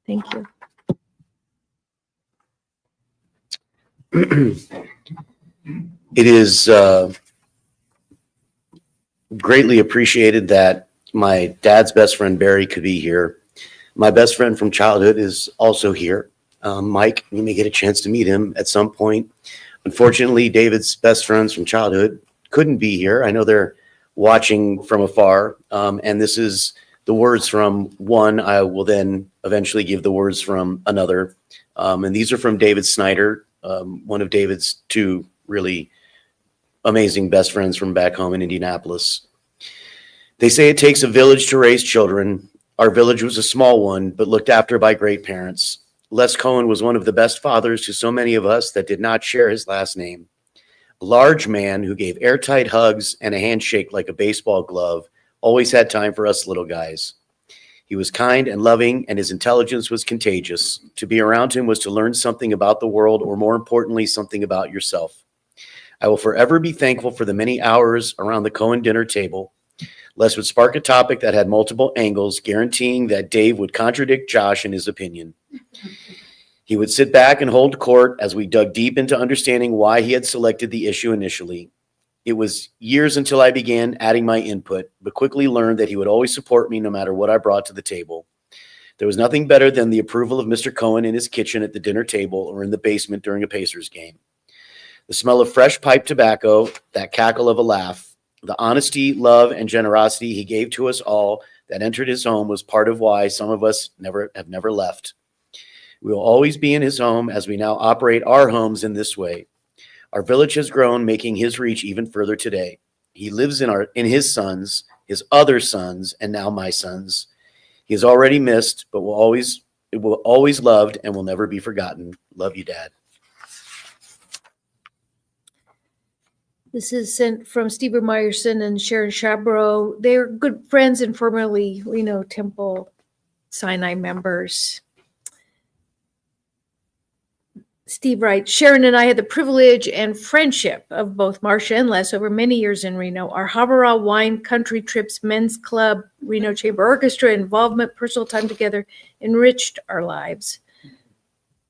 Thank you. It is greatly appreciated that my dad's best friend, Barry, could be here. My best friend from childhood is also here. Mike, you may get a chance to meet him at some point. Unfortunately, David's best friends from childhood couldn't be here. I know they're watching from afar, and this is the words from one. I will then eventually give the words from another. And these are from David Snyder, one of David's two really amazing best friends from back home in Indianapolis. They say it takes a village to raise children. Our village was a small one, but looked after by great parents. Les Cohen was one of the best fathers to so many of us that did not share his last name. A large man who gave airtight hugs and a handshake like a baseball glove, always had time for us little guys. He was kind and loving, and his intelligence was contagious. To be around him was to learn something about the world, or more importantly, something about yourself. I will forever be thankful for the many hours around the Cohen dinner table. Les would spark a topic that had multiple angles, guaranteeing that Dave would contradict Josh in his opinion. He would sit back and hold court as we dug deep into understanding why he had selected the issue initially. It was years until I began adding my input, but quickly learned that he would always support me no matter what I brought to the table. There was nothing better than the approval of Mr. Cohen in his kitchen at the dinner table or in the basement during a Pacers game. The smell of fresh pipe tobacco, that cackle of a laugh, the honesty, love, and generosity he gave to us all that entered his home was part of why some of us have never left. We will always be in his home as we now operate our homes in this way. Our village has grown, making his reach even further today. He lives in his sons, his other sons, and now my sons. He is already missed, but will always loved and will never be forgotten. Love you, Dad. This is sent from Steve Meyerson and Sharon Shapiro. They're good friends and formerly Reno Temple Sinai members. Steve writes, Sharon and I had the privilege and friendship of both Marcia and Les over many years in Reno. Our Havara wine, country trips, men's club, Reno Chamber Orchestra, involvement, personal time together enriched our lives.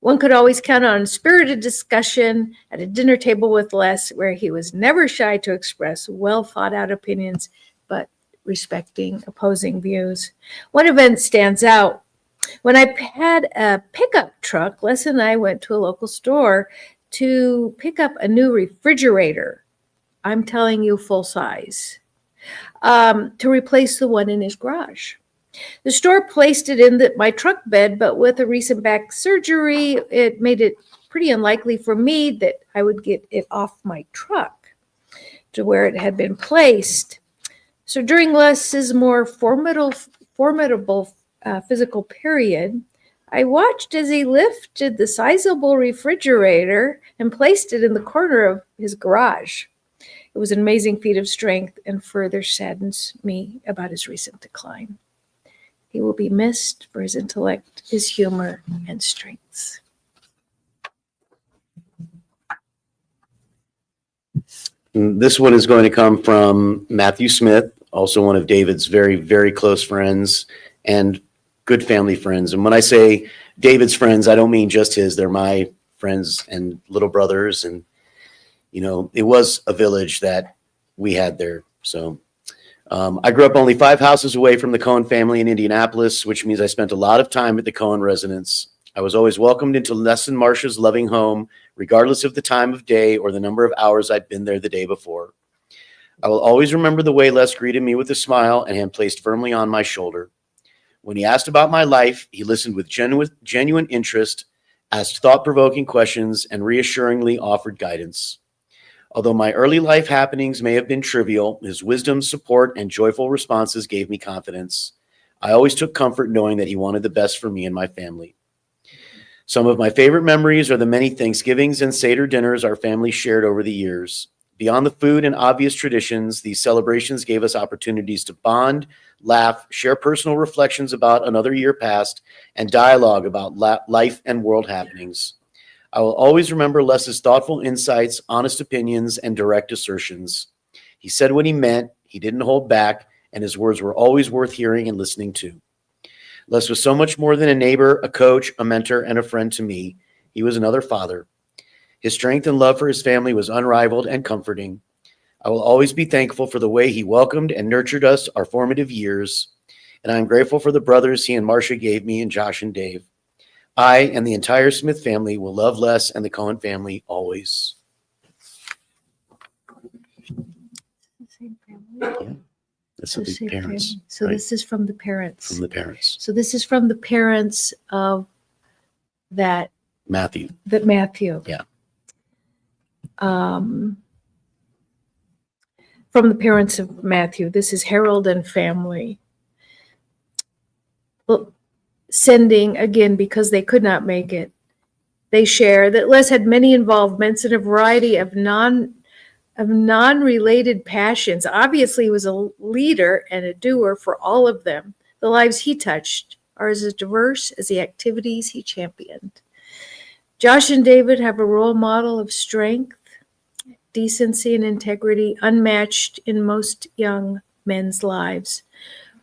One could always count on spirited discussion at a dinner table with Les, where he was never shy to express well thought out opinions, but respecting opposing views. One event stands out. When I had a pickup truck, Les and I went to a local store to pick up a new refrigerator. I'm telling you, full size, to replace the one in his garage. The store placed it in my truck bed, but with a recent back surgery, it made it pretty unlikely for me that I would get it off my truck to where it had been placed. So during Les's more formidable physical period, I watched as he lifted the sizable refrigerator and placed it in the corner of his garage. It was an amazing feat of strength and further saddens me about his recent decline. He will be missed for his intellect, his humor, and strengths. This one is going to come from Matthew Smith, also one of David's very, very close friends and good family friends. And when I say David's friends, I don't mean just his. They're my friends and little brothers. And, you know, it was a village that we had there. So I grew up only 5 houses away from the Cohen family in Indianapolis, which means I spent a lot of time at the Cohen residence. I was always welcomed into Les and Marsha's loving home, regardless of the time of day or the number of hours I'd been there the day before. I will always remember the way Les greeted me with a smile and hand placed firmly on my shoulder. When he asked about my life, he listened with genuine interest, asked thought-provoking questions, and reassuringly offered guidance. Although my early life happenings may have been trivial, his wisdom, support, and joyful responses gave me confidence. I always took comfort knowing that he wanted the best for me and my family. Some of my favorite memories are the many Thanksgivings and Seder dinners our family shared over the years. Beyond the food and obvious traditions, these celebrations gave us opportunities to bond, laugh, share personal reflections about another year past, and dialogue about life and world happenings. I will always remember Les's thoughtful insights, honest opinions, and direct assertions. He said what he meant, he didn't hold back, and his words were always worth hearing and listening to. Les was so much more than a neighbor, a coach, a mentor, and a friend to me. He was another father. His strength and love for his family was unrivaled and comforting. I will always be thankful for the way he welcomed and nurtured us our formative years, and I am grateful for the brothers he and Marcia gave me, and Josh and Dave. I and the entire Smith family will love Les and the Cohen family always. Same family. That's the parents. Family. So right? this is from the parents. From the parents. So this is from the parents of Matthew. Matthew. Yeah. From the parents of Matthew. This is Harold and family. Well, sending, again, because they could not make it, they share that Les had many involvements in a variety of non-related passions. Obviously, he was a leader and a doer for all of them. The lives he touched are as diverse as the activities he championed. Josh and David have a role model of strength, decency, and integrity unmatched in most young men's lives.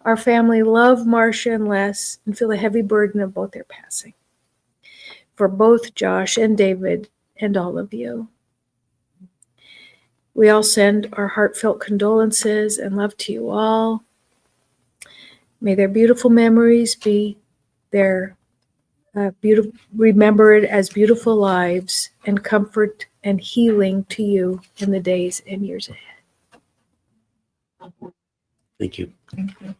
Our family love Marcia and Les and feel a heavy burden of both their passing. For both Josh and David and all of you. We all send our heartfelt condolences and love to you all. May their beautiful memories be their remembered as beautiful lives and comfort and healing to you in the days and years ahead. Thank you. Thank you.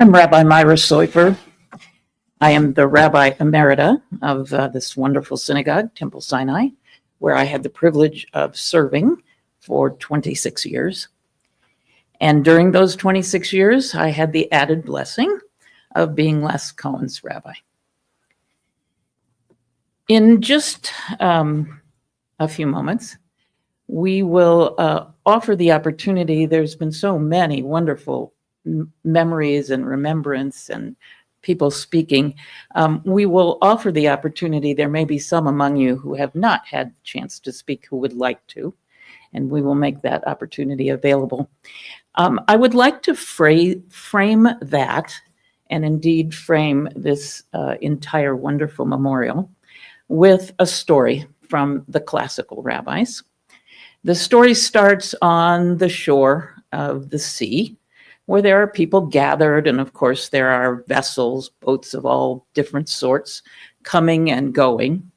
I'm Rabbi Myra Soifer. I am the Rabbi Emerita of this wonderful synagogue, Temple Sinai, where I had the privilege of serving for 26 years. And during those 26 years, I had the added blessing of being Les Cohen's rabbi. In just a few moments, we will offer the opportunity. There's been so many wonderful memories and remembrance and people speaking. We will offer the opportunity. There may be some among you who have not had the chance to speak who would like to, and we will make that opportunity available. I would like to frame that and indeed frame this entire wonderful memorial with a story from the classical rabbis. The story starts on the shore of the sea, where there are people gathered, and of course there are vessels, boats of all different sorts, coming and going.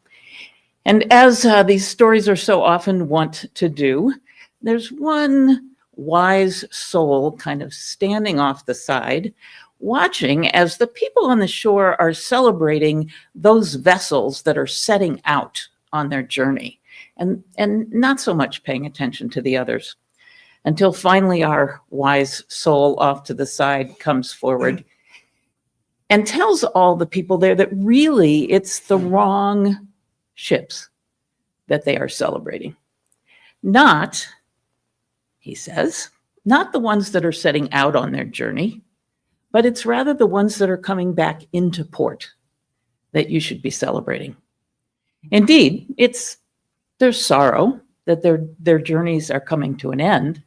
And as these stories are so often wont to do, there's one wise soul kind of standing off the side, watching as the people on the shore are celebrating those vessels that are setting out on their journey, and not so much paying attention to the others, until finally our wise soul off to the side comes forward and tells all the people there that really it's the wrong ships that they are celebrating. Not, he says, not the ones that are setting out on their journey, but it's rather the ones that are coming back into port that you should be celebrating. Indeed, it's their sorrow that their journeys are coming to an end,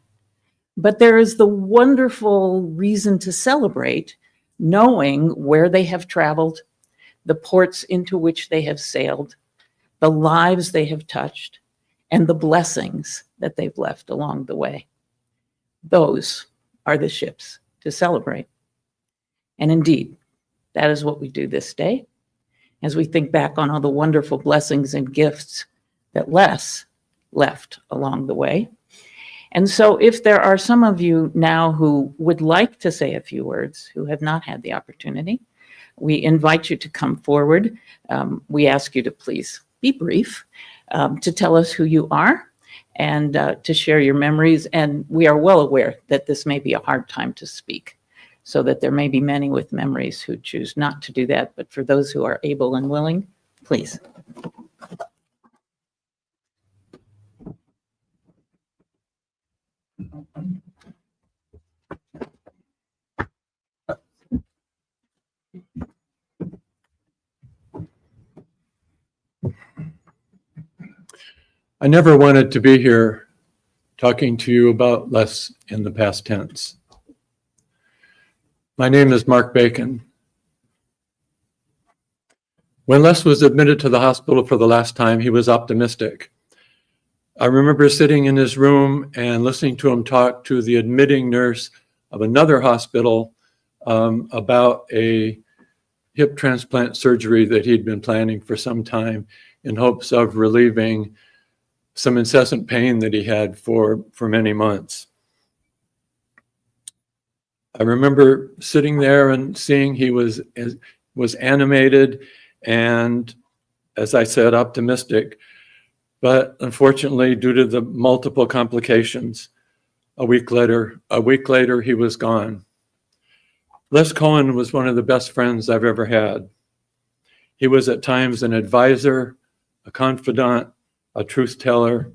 but there is the wonderful reason to celebrate, knowing where they have traveled, the ports into which they have sailed, the lives they have touched, and the blessings that they've left along the way. Those are the ships to celebrate. And indeed, that is what we do this day, as we think back on all the wonderful blessings and gifts that Les left along the way. And so if there are some of you now who would like to say a few words, who have not had the opportunity, we invite you to come forward. We ask you to please be brief, to tell us who you are and to share your memories. And we are well aware that this may be a hard time to speak, so that there may be many with memories who choose not to do that. But for those who are able and willing, please. I never wanted to be here talking to you about Les in the past tense. My name is Mark Bacon. When Les was admitted to the hospital for the last time, he was optimistic. I remember sitting in his room and listening to him talk to the admitting nurse of another hospital about a hip transplant surgery that he'd been planning for some time in hopes of relieving some incessant pain that he had for many months. I remember sitting there and seeing he was animated and, as I said, optimistic. But unfortunately, due to the multiple complications, a week later, he was gone. Les Cohen was one of the best friends I've ever had. He was at times an advisor, a confidant, a truth teller,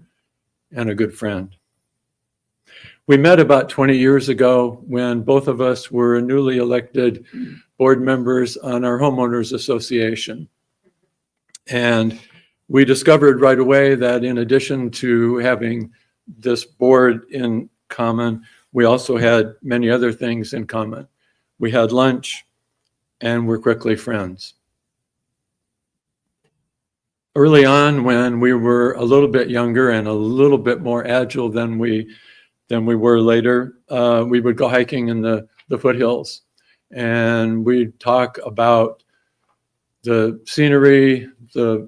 and a good friend. We met about 20 years ago when both of us were newly elected board members on our homeowners association. And we discovered right away that in addition to having this board in common, we also had many other things in common. We had lunch and were quickly friends. Early on, when we were a little bit younger and a little bit more agile than we were later, we would go hiking in the foothills, and we'd talk about the scenery, the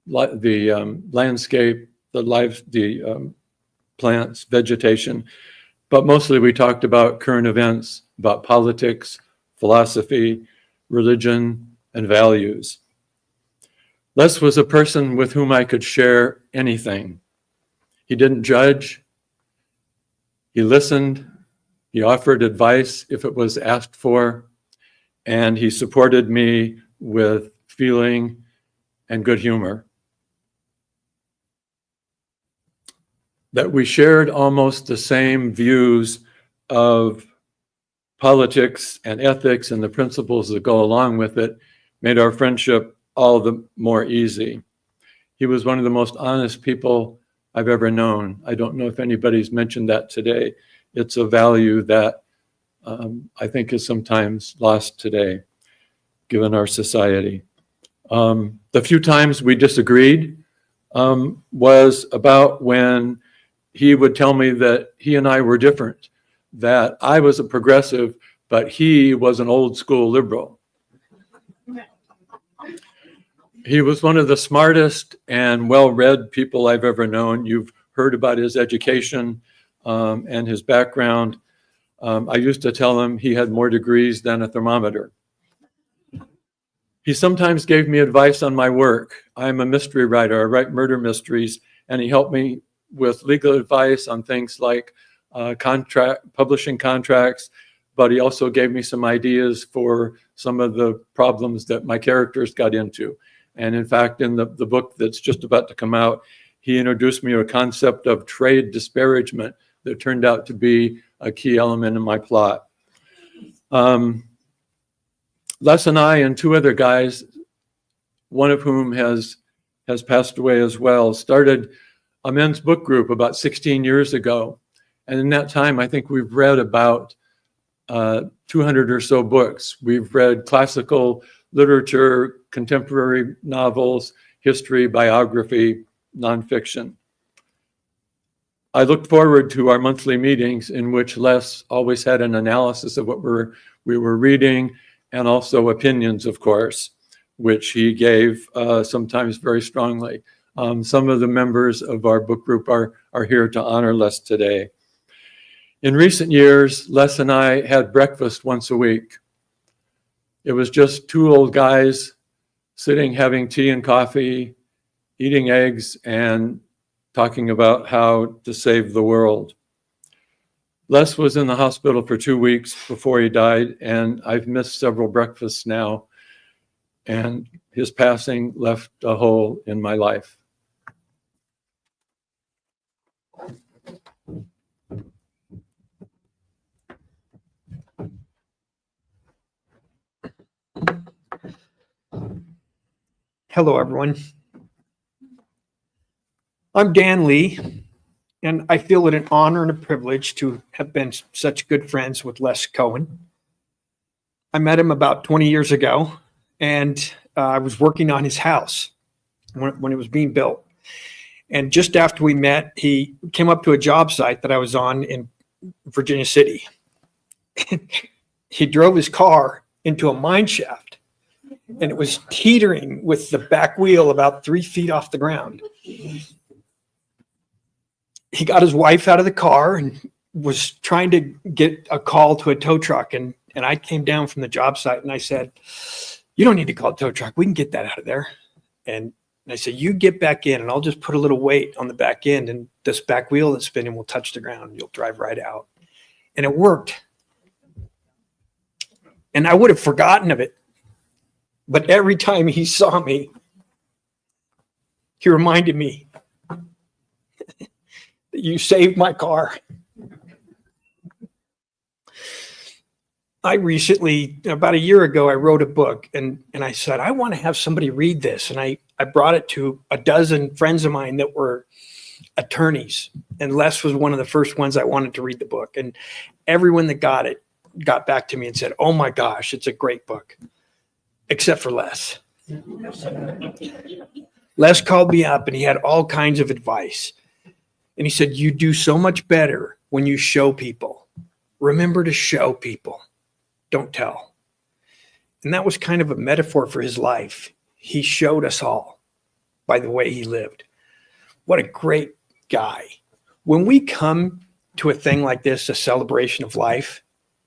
landscape, the plants, vegetation, but mostly we talked about current events, about politics, philosophy, religion, and values. Les was a person with whom I could share anything. He didn't judge. He listened. He offered advice if it was asked for, and he supported me with feeling and good humor. That we shared almost the same views of politics and ethics and the principles that go along with it made our friendship all the more easy. He was one of the most honest people I've ever known. I don't know if anybody's mentioned that today. It's a value that I think is sometimes lost today, given our society. The few times we disagreed was about when he would tell me that he and I were different, that I was a progressive, but he was an old school liberal. He was one of the smartest and well-read people I've ever known. You've heard about his education and his background. I used to tell him he had more degrees than a thermometer. He sometimes gave me advice on my work. I'm a mystery writer. I write murder mysteries, and he helped me with legal advice on things like publishing contracts, but he also gave me some ideas for some of the problems that my characters got into. And in fact, in the book that's just about to come out, he introduced me to a concept of trade disparagement that turned out to be a key element in my plot. Les and I and two other guys, one of whom has passed away as well, started a men's book group about 16 years ago. And in that time, I think we've read about 200 or so books. We've read classical literature, contemporary novels, history, biography, nonfiction. I looked forward to our monthly meetings in which Les always had an analysis of what we were reading, and also opinions, of course, which he gave sometimes very strongly. Some of the members of our book group are here to honor Les today. In recent years, Les and I had breakfast once a week. It was just two old guys sitting, having tea and coffee, eating eggs, and talking about how to save the world. Les was in the hospital for 2 weeks before he died, and I've missed several breakfasts now, and his passing left a hole in my life. Hello, everyone. I'm Dan Lee, and I feel it an honor and a privilege to have been such good friends with Les Cohen. I met him about 20 years ago, and I was working on his house when it was being built. And just after we met, he came up to a job site that I was on in Virginia City. He drove his car into a mine shaft, and it was teetering with the back wheel about 3 feet off the ground. He got his wife out of the car and was trying to get a call to a tow truck. And I came down from the job site and I said, "You don't need to call a tow truck. We can get that out of there." And I said, "You get back in and I'll just put a little weight on the back end, and this back wheel that's spinning will touch the ground. You'll drive right out." And it worked. And I would have forgotten of it. But every time he saw me, he reminded me, "You saved my car." I recently, about a year ago, I wrote a book and I said, I want to have somebody read this. And I brought it to a dozen friends of mine that were attorneys. And Les was one of the first ones I wanted to read the book. And everyone that got it got back to me and said, "Oh my gosh, it's a great book." Except for Les. Les called me up and he had all kinds of advice. And he said, "You do so much better when you show people. Remember to show people. Don't tell." And that was kind of a metaphor for his life. He showed us all by the way he lived. What a great guy. When we come to a thing like this, a celebration of life,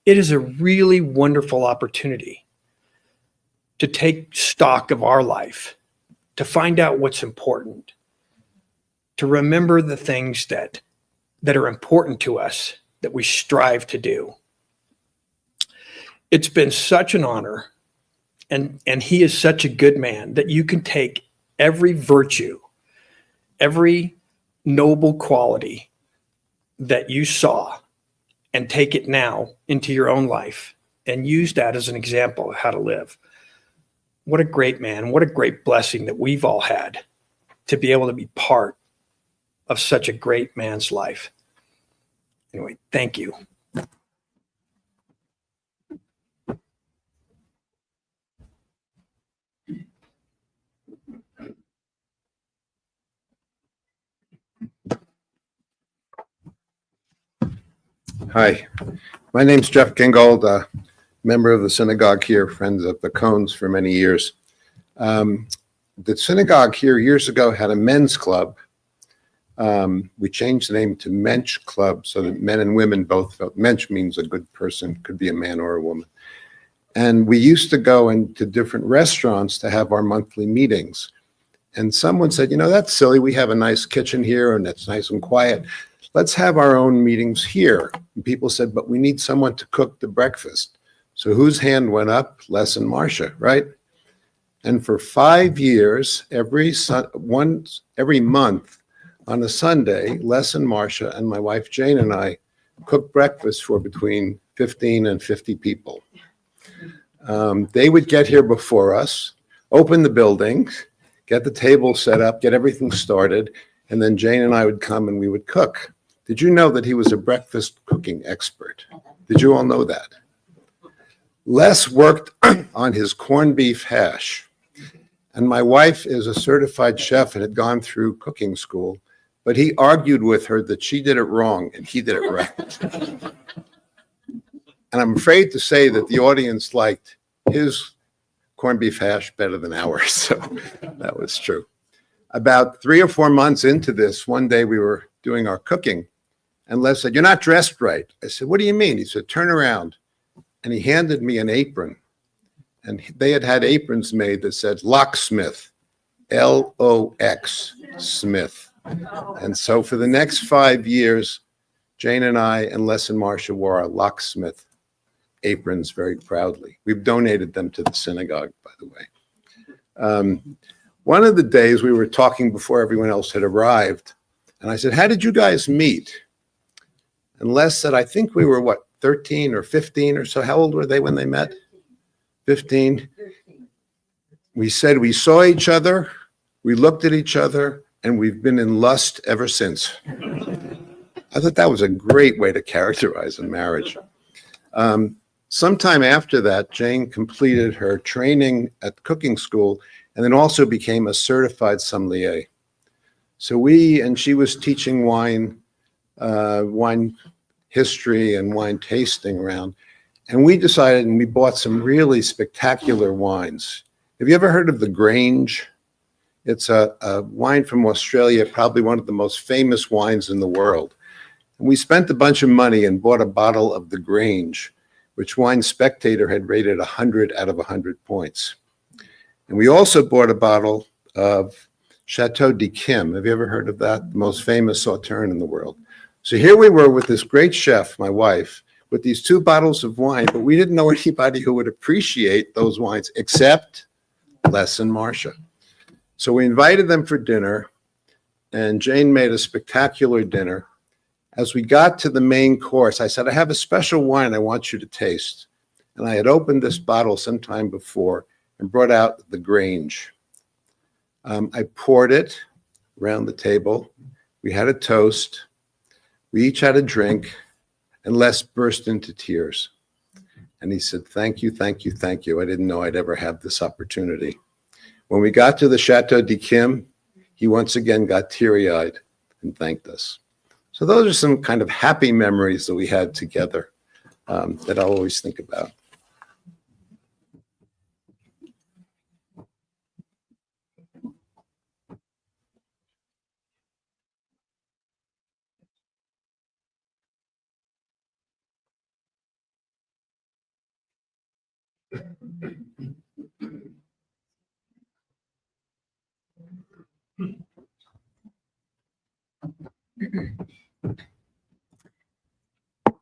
it is a really wonderful opportunity to take stock of our life, to find out what's important, to remember the things that are important to us, that we strive to do. It's been such an honor, and he is such a good man that you can take every virtue, every noble quality that you saw and take it now into your own life and use that as an example of how to live. What a great man. What a great blessing that we've all had to be able to be part of such a great man's life. Anyway, thank you. Hi, my name's Jeff Kingold, member of the synagogue here, friends of the Cohens for many years. The synagogue here years ago had a men's club. We changed the name to Mensch Club so that men and women both felt, Mensch means a good person, could be a man or a woman. And we used to go into different restaurants to have our monthly meetings. And someone said, you know, that's silly. We have a nice kitchen here and it's nice and quiet. Let's have our own meetings here. And people said, but we need someone to cook the breakfast. So whose hand went up? Les and Marcia, right? And for 5 years, every month on a Sunday, Les and Marcia and my wife Jane and I cooked breakfast for between 15 and 50 people. They would get here before us, open the building, get the table set up, get everything started, and then Jane and I would come and we would cook. Did you know that he was a breakfast cooking expert? Did you all know that? Les worked on his corned beef hash, and my wife is a certified chef and had gone through cooking school, but he argued with her that she did it wrong and he did it right. And I'm afraid to say that the audience liked his corned beef hash better than ours, so that was true. About 3 or 4 months into this, one day we were doing our cooking, and Les said, "You're not dressed right." I said, "What do you mean?" He said, "Turn around." And he handed me an apron, and they had aprons made that said locksmith, L-O-X, Smith. And so for the next 5 years, Jane and I and Les and Marcia wore our locksmith aprons very proudly. We've donated them to the synagogue, by the way. One of the days we were talking before everyone else had arrived, and I said, "How did you guys meet?" And Les said, "I think we were, 13 or 15 or so. How old were they when they met?" 15. We said we saw each other, we looked at each other, and we've been in lust ever since. I thought that was a great way to characterize a marriage. Sometime after that, Jane completed her training at cooking school and then also became a certified sommelier. So she was teaching wine history and wine tasting around. And we decided, and we bought some really spectacular wines. Have you ever heard of the Grange? It's a wine from Australia, probably one of the most famous wines in the world. And we spent a bunch of money and bought a bottle of the Grange, which Wine Spectator had rated 100 out of 100 points. And we also bought a bottle of Chateau d'Yquem. Have you ever heard of that? The most famous Sauterne in the world. So here we were with this great chef, my wife, with these 2 bottles of wine, but we didn't know anybody who would appreciate those wines except Les and Marcia. So we invited them for dinner, and Jane made a spectacular dinner. As we got to the main course, I said, "I have a special wine I want you to taste." And I had opened this bottle sometime before and brought out the Grange. I poured it around the table. We had a toast. We each had a drink, and Les burst into tears. And he said, "Thank you, thank you, thank you. I didn't know I'd ever have this opportunity." When we got to the Chateau d'Yquem, he once again got teary-eyed and thanked us. So those are some kind of happy memories that we had together that I'll always think about.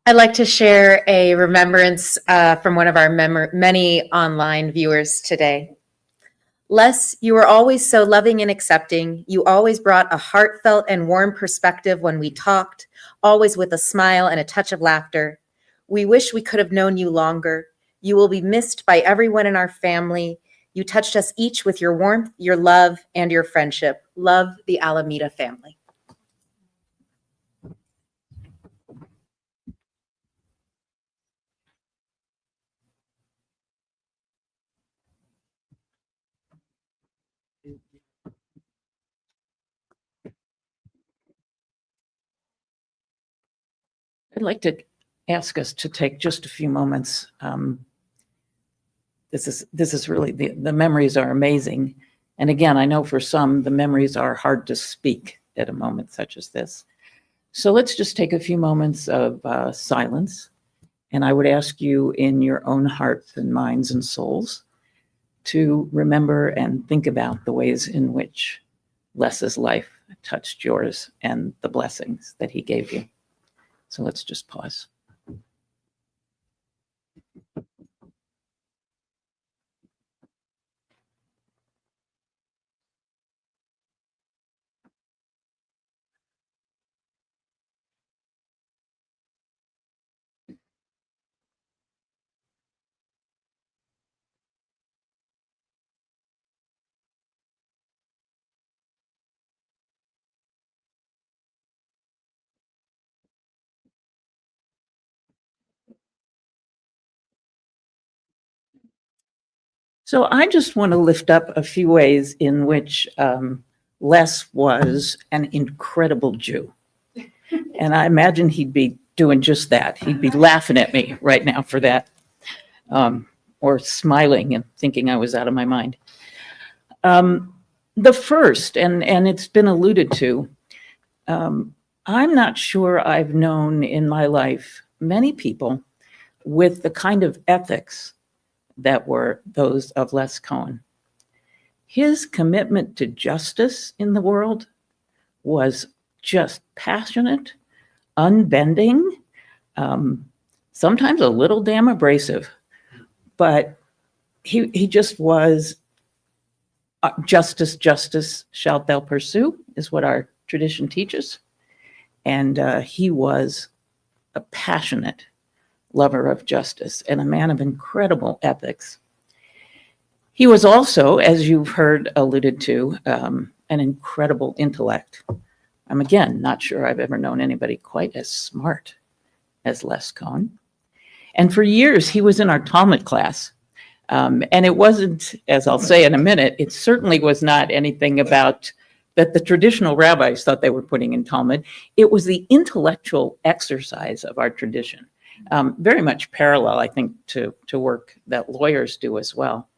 I'd like to share a remembrance from one of our many online viewers today. Les, you were always so loving and accepting. You always brought a heartfelt and warm perspective when we talked, always with a smile and a touch of laughter. We wish we could have known you longer. You will be missed by everyone in our family. You touched us each with your warmth, your love, and your friendship. Love, the Alameda family. I'd like to ask us to take just a few moments. This is really, the memories are amazing. And again, I know for some, the memories are hard to speak at a moment such as this. So let's just take a few moments of silence. And I would ask you in your own hearts and minds and souls to remember and think about the ways in which Les's life touched yours and the blessings that he gave you. So let's just pause. So I just want to lift up a few ways in which Les was an incredible Jew. And I imagine he'd be doing just that. He'd be laughing at me right now for that, or smiling and thinking I was out of my mind. The first, and it's been alluded to, I'm not sure I've known in my life many people with the kind of ethics that were those of Les Cohen. His commitment to justice in the world was just passionate, unbending, sometimes a little damn abrasive, but he just was justice shalt thou pursue, is what our tradition teaches. And he was a passionate lover of justice and a man of incredible ethics. He was also, as you've heard alluded to, an incredible intellect. I'm again not sure I've ever known anybody quite as smart as Les Cohen. And for years he was in our Talmud class. And it wasn't, as I'll say in a minute, it certainly was not anything about that the traditional rabbis thought they were putting in Talmud. It was the intellectual exercise of our tradition. Very much parallel, I think, to work that lawyers do as well.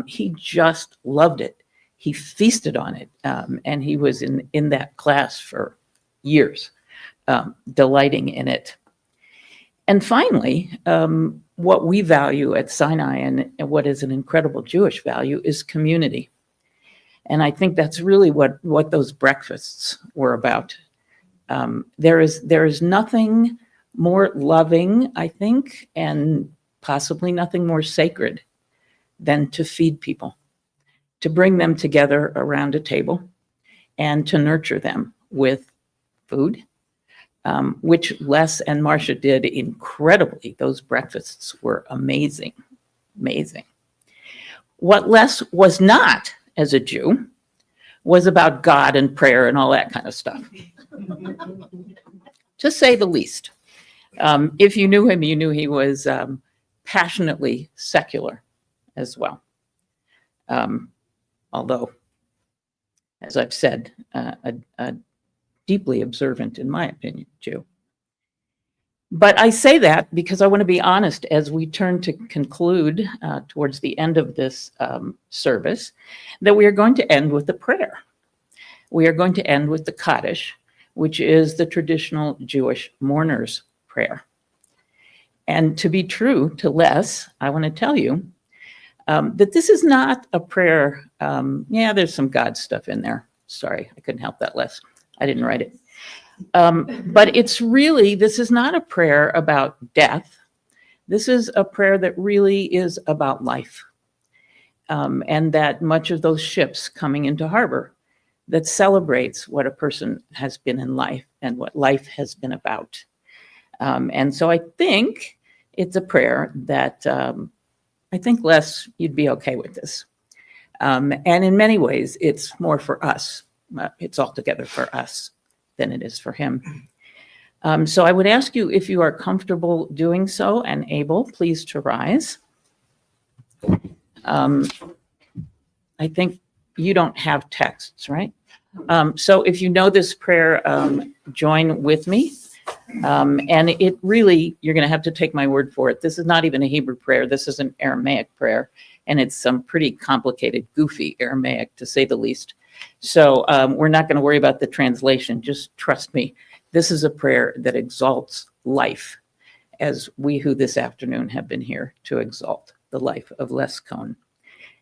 He just loved it. He feasted on it. And he was in that class for years, delighting in it. And finally, what we value at Sinai and what is an incredible Jewish value is community. And I think that's really what those breakfasts were about. There is nothing more loving, I think, and possibly nothing more sacred than to feed people, to bring them together around a table and to nurture them with food, which Les and Marcia did incredibly. Those breakfasts were amazing, amazing. What Les was not as a Jew was about God and prayer and all that kind of stuff, to say the least. If you knew him, you knew he was passionately secular as well. Although, as I've said, a deeply observant, in my opinion, Jew. But I say that because I want to be honest as we turn to conclude towards the end of this service, that we are going to end with a prayer. We are going to end with the Kaddish, which is the traditional Jewish mourner's prayer. And to be true to Les, I want to tell you that this is not a prayer. Yeah, there's some God stuff in there. Sorry, I couldn't help that, Les. I didn't write it. But it's really, this is not a prayer about death. This is a prayer that really is about life. And that much of those ships coming into harbor that celebrates what a person has been in life and what life has been about. And so I think it's a prayer that I think, Les, you'd be okay with this. And in many ways, it's more for us. It's altogether for us than it is for him. So I would ask you, if you are comfortable doing so and able, please to rise. I think you don't have texts, right? So if you know this prayer, join with me. And it really, you're going to have to take my word for it. This is not even a Hebrew prayer. This is an Aramaic prayer. And it's some pretty complicated, goofy Aramaic, to say the least. So we're not going to worry about the translation. Just trust me. This is a prayer that exalts life, as we who this afternoon have been here to exalt the life of Les Cohen.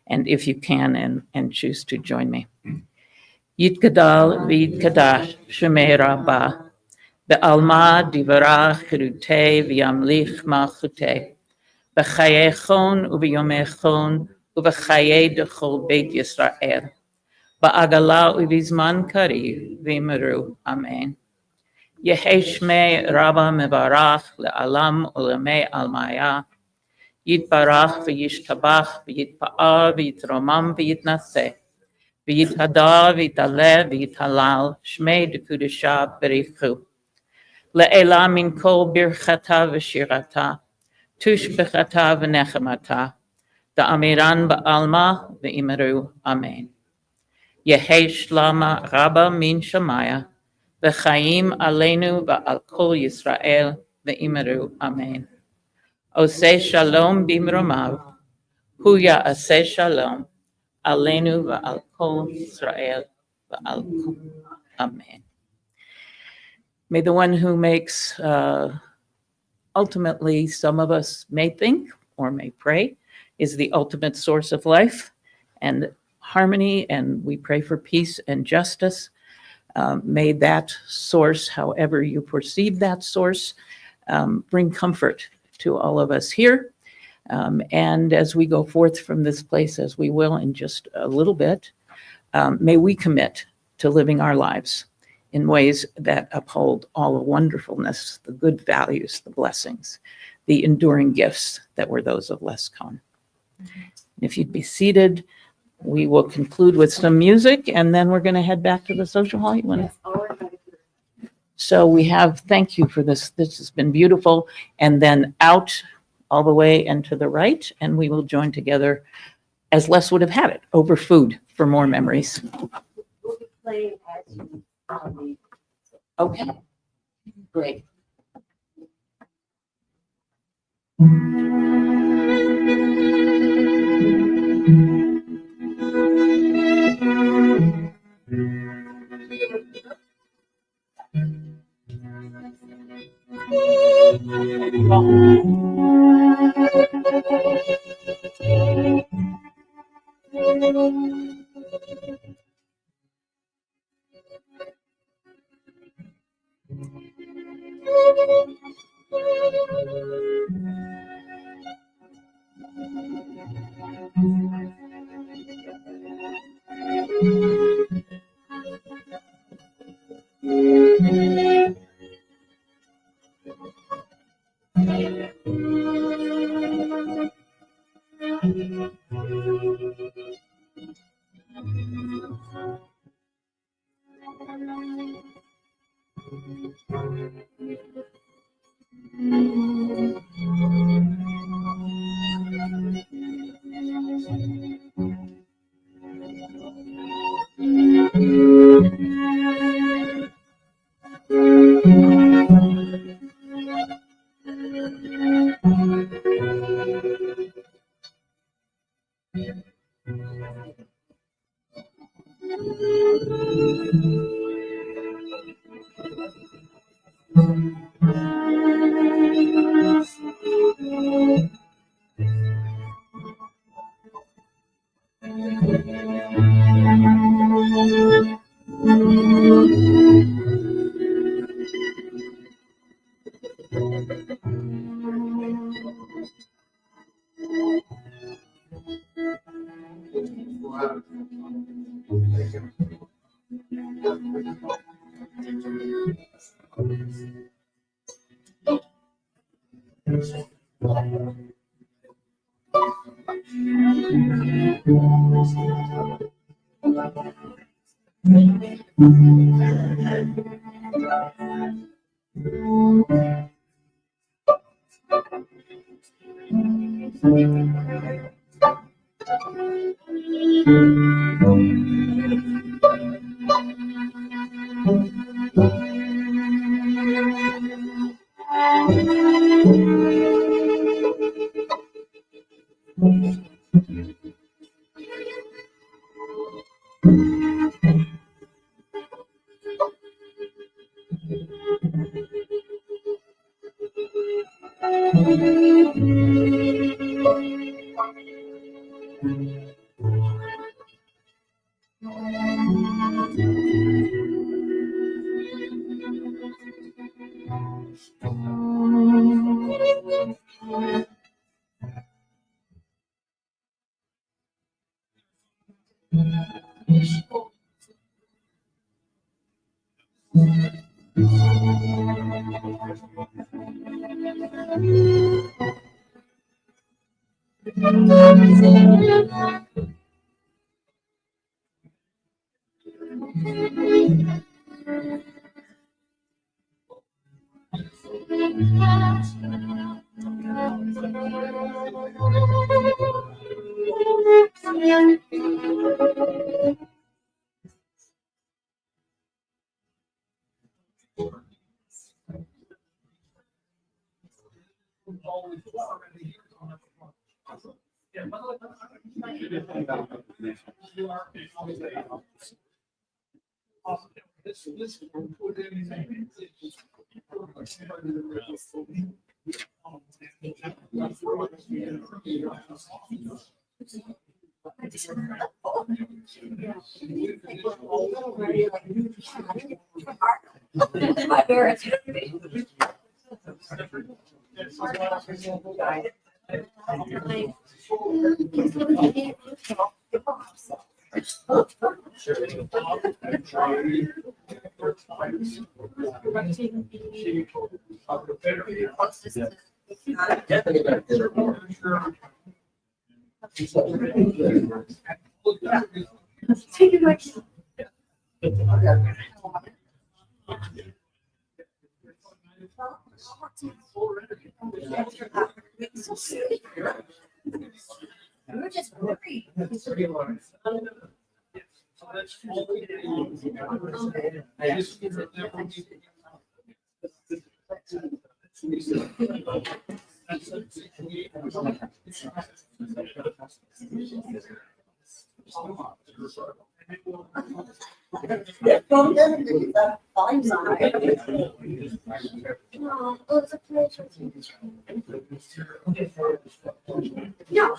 And if you can and choose to join me. Yitkadal v'yitkadash shemei rabbah, be'alma divara chirutei v'yamlich malchutei, b'chayei u'v'yomei chon u'v'chayei dechol beit Yisrael, ba'agala u'v'zman kariv v'yimeru. Amen. Yehei shmei Rabba mevarach le'alam u'lemei almaya, yitbarach v'yishtabach v'yitpa'ar v'yitromam v'yitnaseh, v'yithada v'yitaleh v'yitalal shmei dekudesha berichu. Le'ela min kol birchata v'shirata, tushbechata v'nechemata, da'amiran ba'alma v'imeru. Amen. Yehei shlama Rabba min Shamaya, v'chaim aleinu v'al kol Yisrael v'imeru. Amen. Oseh shalom bimromav, hu ya'aseh shalom, aleinu v'al kol Yisrael v'al kol. Amen. May the one who makes, ultimately, some of us may think or may pray, is the ultimate source of life and harmony, and we pray for peace and justice. May that source, however you perceive that source, bring comfort to all of us here. And as we go forth from this place, as we will in just a little bit, may we commit to living our lives in ways that uphold all the wonderfulness, the good values, the blessings, the enduring gifts that were those of Les Cohen. If you'd be seated, we will conclude with some music, and then we're going to head back to the social hall. You want to? So we have, thank you for this. This has been beautiful. And then out all the way and to the right, and we will join together as Les would have had it, over food for more memories. Okay, great. We're just worried. No.